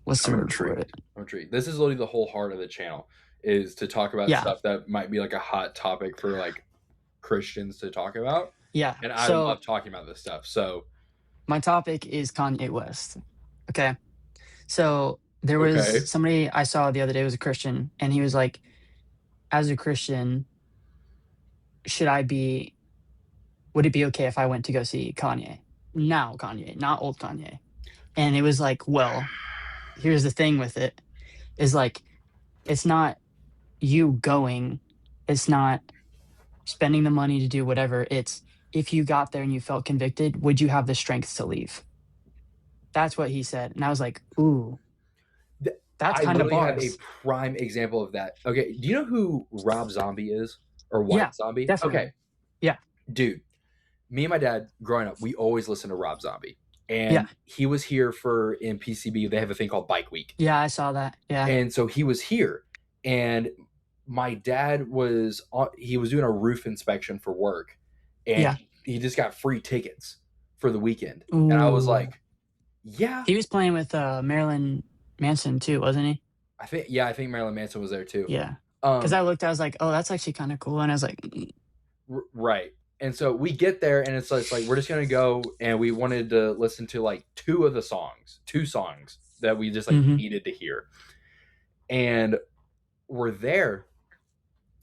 what's the I'm word for it? intrigued. I'm intrigued. This is literally the whole heart of the channel, is to talk about Yeah. stuff that might be like a hot topic for like Christians to talk about. Yeah. And I So love talking about this stuff. So, my topic is Kanye West. Okay. So there was okay. somebody I saw the other day was a Christian, and he was like, as a Christian, should I be would it be okay if I went to go see Kanye? Now Kanye, not old Kanye. And it was like, well, here's the thing with it is like it's not you going, it's not spending the money to do whatever. It's if you got there and you felt convicted, would you have the strength to leave? That's what he said. And I was like, ooh, that's I kind of literally have a bars. prime example of that. Okay. Do you know who Rob Zombie is, or Yeah, White Zombie? Okay. definitely. Yeah, Dude, me and my dad growing up, we always listened to Rob Zombie. yeah, And he was here for in PCB, they have a thing called Bike Week. yeah. I saw that. Yeah, And so he was here, and my dad was he was doing a roof inspection for work, and yeah. he just got free tickets for the weekend. And I was Ooh, like, yeah, he was playing with Marilyn Manson too, wasn't he? I think Marilyn Manson was there too. Yeah. Because Um, I looked, I was like, oh, that's actually kind of cool. And I was like, right. And so we get there, and it's like we're just gonna go, and we wanted to listen to like two songs that we just like mm-hmm. needed to hear, and we're there,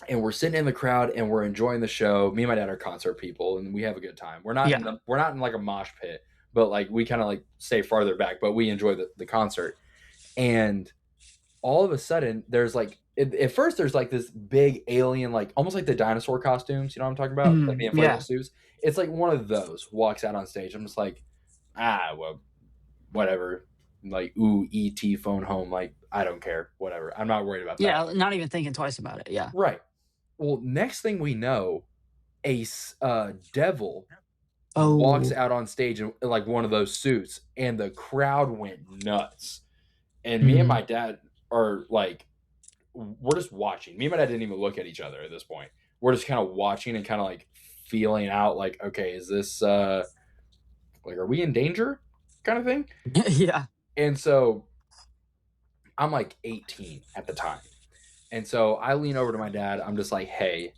and we're sitting in the crowd, and we're enjoying the show. Me and my dad are concert people, and we have a good time. Yeah, We're not in like a mosh pit, but like we kind of like stay farther back, but we enjoy the concert. And all of a sudden, there's like at first there's like this big alien, like almost like the dinosaur costumes. You know what I'm talking about? Like the inflatable yeah, suits. It's like one of those walks out on stage. I'm just like, well, whatever. Like, ooh, ET phone home. Like, I don't care. Whatever. I'm not worried about that. yeah. Not even thinking twice about it. Yeah. Right. Well, next thing we know, a devil walks Oh, out on stage in like one of those suits, and the crowd went nuts. And me and mm, my dad are like, we're just watching. Me and my dad didn't even look at each other at this point. We're just kind of watching and kind of like feeling out, like, okay, is this like, are we in danger, kind of thing? yeah. And so I'm like 18 at the time, and so I lean over to my dad. I'm just like, hey,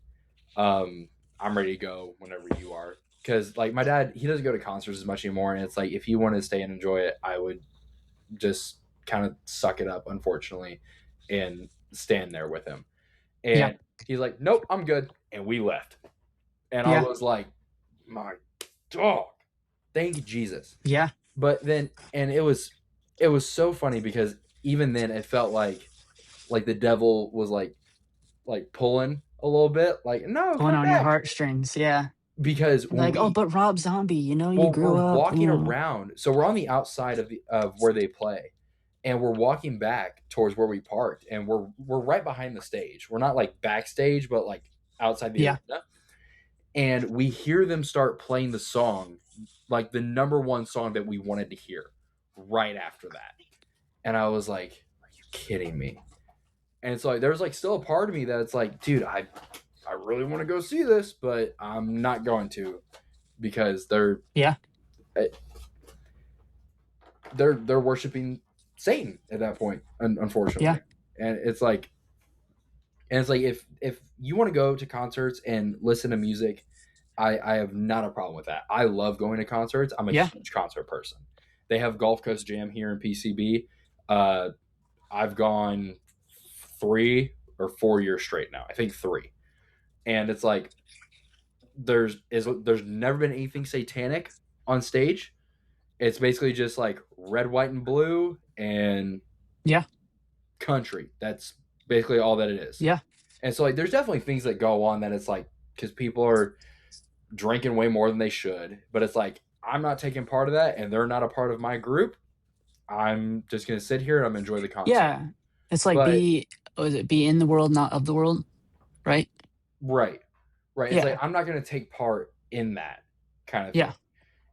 I'm ready to go whenever you are. Because like my dad, he doesn't go to concerts as much anymore, and it's like if he wanted to stay and enjoy it, I would just kind of suck it up, unfortunately, and stand there with him. Yeah. And he's like, "Nope, I'm good," and we left. And I Yeah. was like, "My dog, thank you, Jesus." Yeah. But then, and it was so funny because even then, it felt like the devil was like pulling a little bit, like, "No, Pulling come on your back." heartstrings. Yeah. Because when Like, oh, we but Rob Zombie, you well, grew we're up. walking around, so we're on the outside of where they play, and we're walking back towards where we parked, and we're right behind the stage. We're not like backstage, but like outside the Yeah. arena, and we hear them start playing the song, like the number one song that we wanted to hear, right after that. And I was like, "Are you kidding me?" And it's like there's like still a part of me that's like, dude, I really want to go see this, but I'm not going to because Yeah. eh, they're worshiping Satan at that point, Yeah. unfortunately. And it's like if you want to go to concerts and listen to music, I have not a problem with that. I love going to concerts. I'm a Yeah. huge concert person. They have Gulf Coast Jam here in PCB. Uh, I've gone 3 or 4 years straight now. I think 3, and it's like there's never been anything satanic on stage. It's basically just like red, white, and blue and Yeah. country. That's basically all that it is. Yeah. And so like there's definitely things that go on that it's like because people are drinking way more than they should, but it's like I'm not taking part of that and they're not a part of my group. I'm just gonna sit here and I'm enjoy the concert. Yeah. It's like But be was it be in the world, not of the world, right? right, right. It's like Yeah. I'm not gonna take part in that kind of thing. Yeah.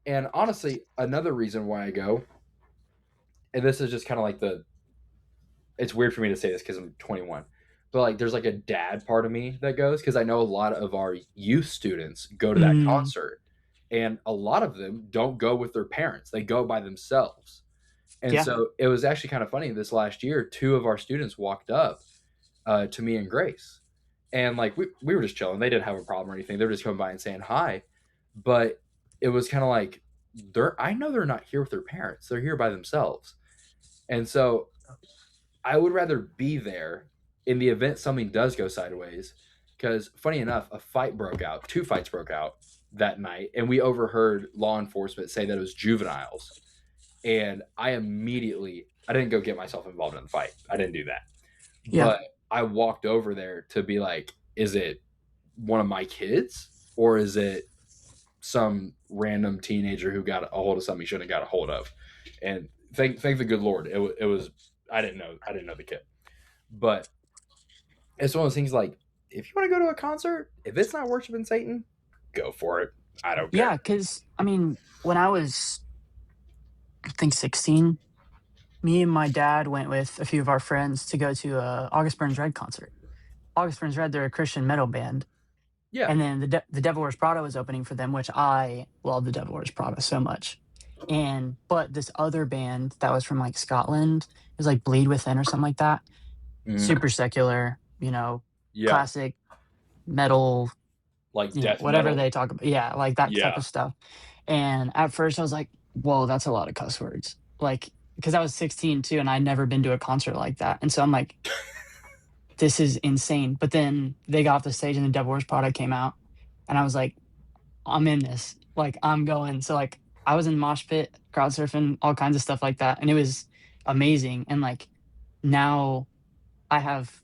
And honestly, another reason why I go, and this is just kind of like the it's weird for me to say this because I'm 21, but like there's like a dad part of me that goes because I know a lot of our youth students go to that Mm, concert, and a lot of them don't go with their parents; they go by themselves. And yeah. so it was actually kind of funny. This last year, two of our students walked up to me and Grace, and like we were just chilling. They didn't have a problem or anything. They were just coming by and saying hi, but it was kind of like I know they're not here with their parents; they're here by themselves. And so I would rather be there in the event something does go sideways. Because funny enough, a fight broke out. Two fights broke out that night, and we overheard law enforcement say that it was juveniles. And I didn't go get myself involved in the fight. I didn't do that. Yeah. But I walked over there to be like, is it one of my kids or is it some random teenager who got a hold of something he shouldn't have got a hold of? And thank the good Lord, it was I didn't know the kid, but it's one of those things like if you want to go to a concert, if it's not worshiping Satan, go for it. I don't care. Yeah. Cause I mean, when I was, I think 16, me and my dad went with a few of our friends to go to a August Burns Red concert. August Burns Red, they're a Christian metal band. Yeah. And then the Devil Wears Prada was opening for them, which I love the Devil Wears Prada so much. And but this other band that was from like Scotland, it was like Bleed Within or something like that. Mm, Super secular, yeah. classic metal, Like death whatever metal. they talk about. Yeah, like that type Yeah. of stuff. And at first I was like, whoa, that's a lot of cuss words. Like, because I was 16 too, and I'd never been to a concert like that. And so I'm like, this is insane. But then they got off the stage and the Devil Wears Prada came out. And I was like, I'm in this. Like, I'm going. So like I was in mosh pit, crowd surfing, all kinds of stuff like that. And it was amazing. And like now I have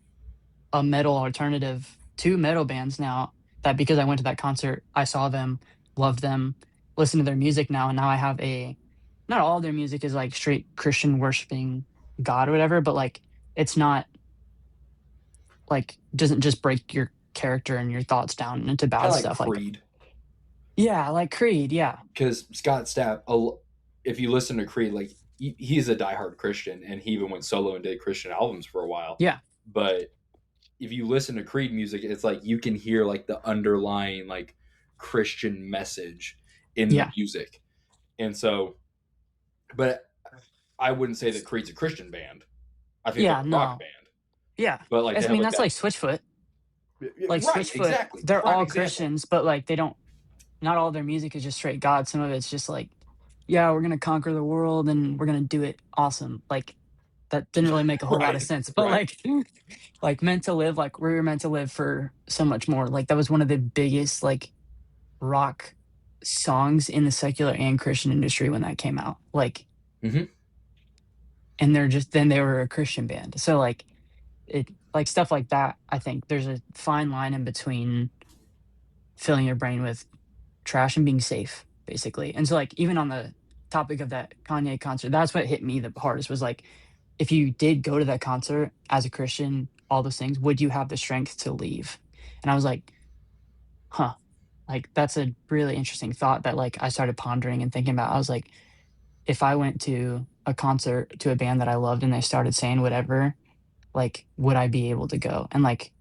a metal alternative, two metal bands now that because I went to that concert, I saw them, loved them, listen to their music now, and now I have a not all of their music is like straight Christian worshiping God or whatever, but like it's not like doesn't just break your character and your thoughts down into Kind bad of like stuff. Like Creed. yeah, like Creed, yeah. Because Scott Stapp, if you listen to Creed, like he's a diehard Christian, and he even went solo and did Christian albums for a while. Yeah. But if you listen to Creed music, it's like you can hear like the underlying like Christian message in the Yeah. music, and so, but I wouldn't say that Creed's a Christian band. I think they're Yeah, a rock no. band, Yeah. but like they I have mean, like that's that. like Switchfoot. Like Right, Switchfoot, exactly. they're Prime all example. Christians, but like they don't not all their music is just straight God. Some of it's just like, yeah, we're gonna conquer the world and we're gonna do it awesome. Like that didn't really make a whole lot of Right, sense. But right. like meant to live, like we were meant to live for so much more. Like that was one of the biggest like rock songs in the secular and Christian industry when that came out. Like, Hmm. and they're just then they were a Christian band. So like it like stuff like that, I think there's a fine line in between filling your brain with trash and being safe, basically. And so, like, even on the topic of that Kanye concert, that's what hit me the hardest was like, if you did go to that concert as a Christian, all those things, would you have the strength to leave? And I was like, huh, like that's a really interesting thought that like I started pondering and thinking about. I was like, if I went to a concert to a band that I loved and they started saying whatever, like, would I be able to go? And like,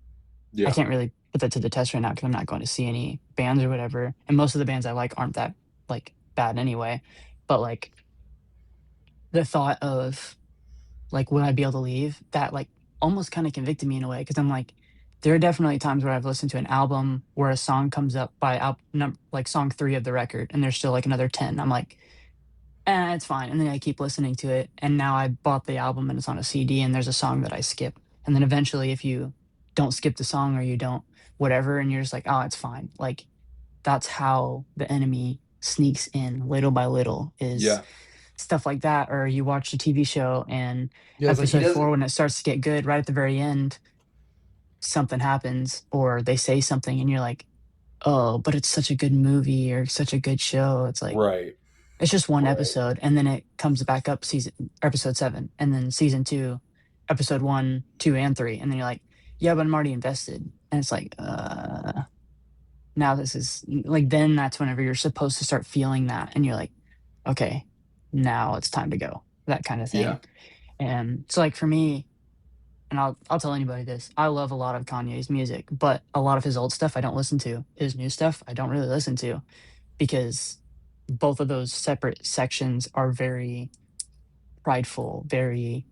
I Yeah. can't really put that to the test right now because I'm not going to see any bands or whatever. And most of the bands I like aren't that like bad anyway. But like the thought of like would I be able to leave that like almost kind of convicted me in a way because I'm like there are definitely times where I've listened to an album where a song comes up by like song 3 of the record and there's still like another 10. I'm like, it's fine. And then I keep listening to it. And now I bought the album and it's on a CD and there's a song that I skip. And then eventually, if you don't skip the song or you don't whatever, and you're just like, oh, it's fine. Like that's how the enemy sneaks in little by little, is Yeah. stuff like that. Or you watch a TV show and Yeah, it's like he episode doesn't. 4, when it starts to get good, right at the very end, something happens or they say something and you're like, "Oh, but it's such a good movie or such a good show." It's like, Right. it's just one Right. episode, and then it comes back up season episode 7, and then season 2, episode 1, 2, and 3, and then you're like, "Yeah, but I'm already invested." And it's like, now this is like, then that's whenever you're supposed to start feeling that, and you're like, "Okay, now it's time to go." That kind of Yeah. thing. And so, like, for me, and I'll tell anybody this, I love a lot of Kanye's music, but a lot of his old stuff I don't listen to. His new stuff I don't really listen to, because both of those separate sections are very prideful, very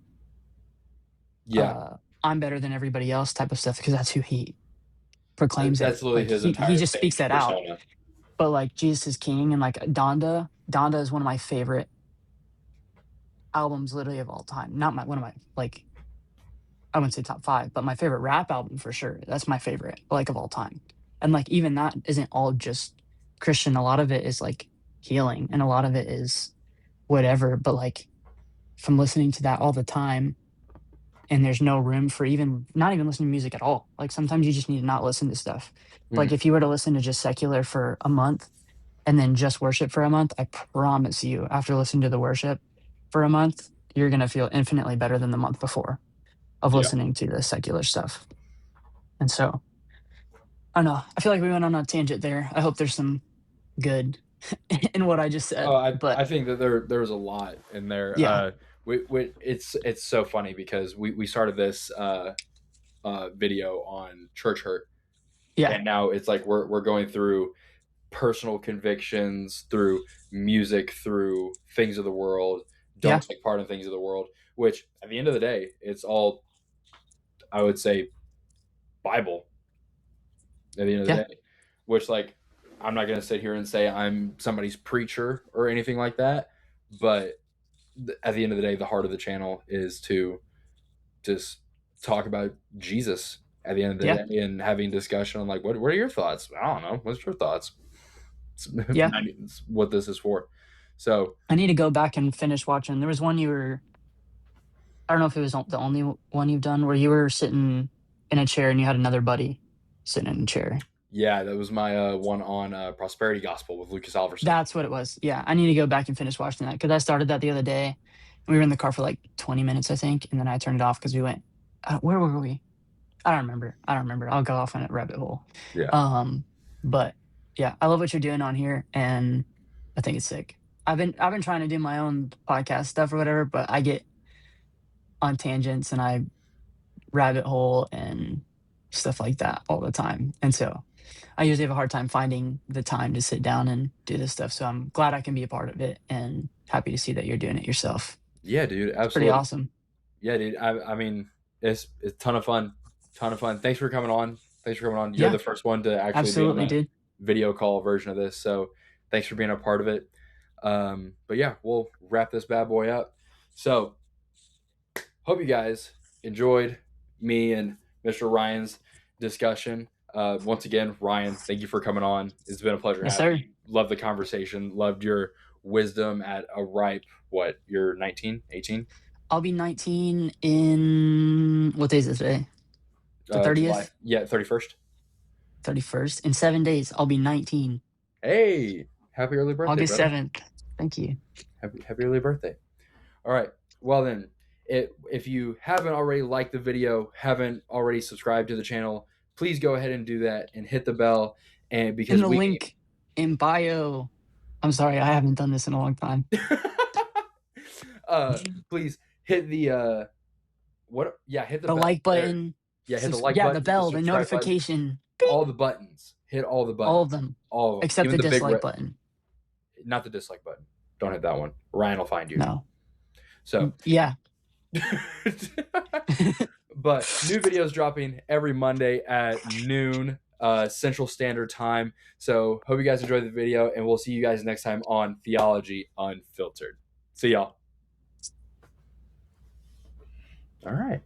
Yeah. I'm better than everybody else type of stuff, because that's who he proclaims it. That's literally Like, his he entire just speaks stage that out. persona. But like Jesus is King and like Donda is one of my favorite albums literally of all time. Not my one of my, like, I wouldn't say top 5, but my favorite rap album for sure. That's my favorite, like, of all time. And like, even that isn't all just Christian. A lot of it is like healing, and a lot of it is whatever. But like, from listening to that all the time, and there's no room for even not even listening to music at all. Like, sometimes you just need to not listen to stuff. Like, Mm. if you were to listen to just secular for a month and then just worship for a month, I promise you, after listening to the worship for a month, you're gonna feel infinitely better than the month before of Yeah. listening to the secular stuff. And so, I don't know. I feel like we went on a tangent there. I hope there's some good in what I just Oh, said. I But think that there was a lot in there. yeah, It's so funny because we started this video on church hurt, yeah, and now it's like we're going through personal convictions, through music, through things of the world. yeah, Don't take part in things of the world. Which at the end of the day, it's all, I would say, Bible. At the end of the yeah, day, which, like, I'm not gonna sit here and say I'm somebody's preacher or anything like that, but at the end of the day, the heart of the channel is to just talk about Jesus at the end of the yeah, day and having discussion on, like, what are your thoughts? I don't know. What's your thoughts? It's, yeah. it's what this is for. So I need to go back and finish watching. There was one you were, I don't know if it was the only one you've done, where you were sitting in a chair and you had another buddy sitting in a chair. yeah, that was my one on prosperity gospel with Lucas Alverson. That's what it was. Yeah, I need to go back and finish watching that, because I started that the other day. We were in the car for like 20 minutes, I think, and then I turned it off because we went. Where were we? I don't remember. I don't remember. I'll go off on a rabbit hole. Yeah, Um, but yeah, I love what you're doing on here, and I think it's sick. I've been trying to do my own podcast stuff or whatever, but I get on tangents and I rabbit hole and stuff like that all the time, and so I usually have a hard time finding the time to sit down and do this stuff. So I'm glad I can be a part of it, and happy to see that you're doing it yourself. yeah, dude, It's pretty absolutely. awesome. Yeah, dude. I mean, it's a ton of fun, ton of fun. Thanks for coming on. Thanks for coming on. You're Yeah, the first one to actually be on absolutely, a dude. video call version of this, so thanks for being a part of it. But yeah, we'll wrap this bad boy up. So hope you guys enjoyed me and Mr. Ryan's discussion. Once again, Ryan, thank you for coming on. It's been a pleasure Yes, having sir. you. Love the conversation. Loved your wisdom at a ripe, what, you're 19, 18? I'll be 19 in, what day is it today? The July, 30th, yeah, 31st. 31st. In 7 days, I'll be 19. Hey, happy early birthday, August brother. 7th. Thank you. Happy early birthday. All right. Well, then, if you haven't already liked the video, haven't already subscribed to the channel, please go ahead and do that and hit the bell. And In because the link in bio. I'm sorry, I haven't done this in a long time. please hit the what? Yeah, hit the The bell like there. button, Yeah, hit the like yeah, the button, hit the bell, the subscribe button, notification, all bing, the buttons. Hit all the all of buttons, them, all of them, except even the the big dislike button. not the dislike button. Don't hit that one. Ryan will find you. No. So Yeah. but new videos dropping every Monday at noon Central Standard Time. So hope you guys enjoyed the video, and we'll see you guys next time on Theology Unfiltered. See y'all. All right.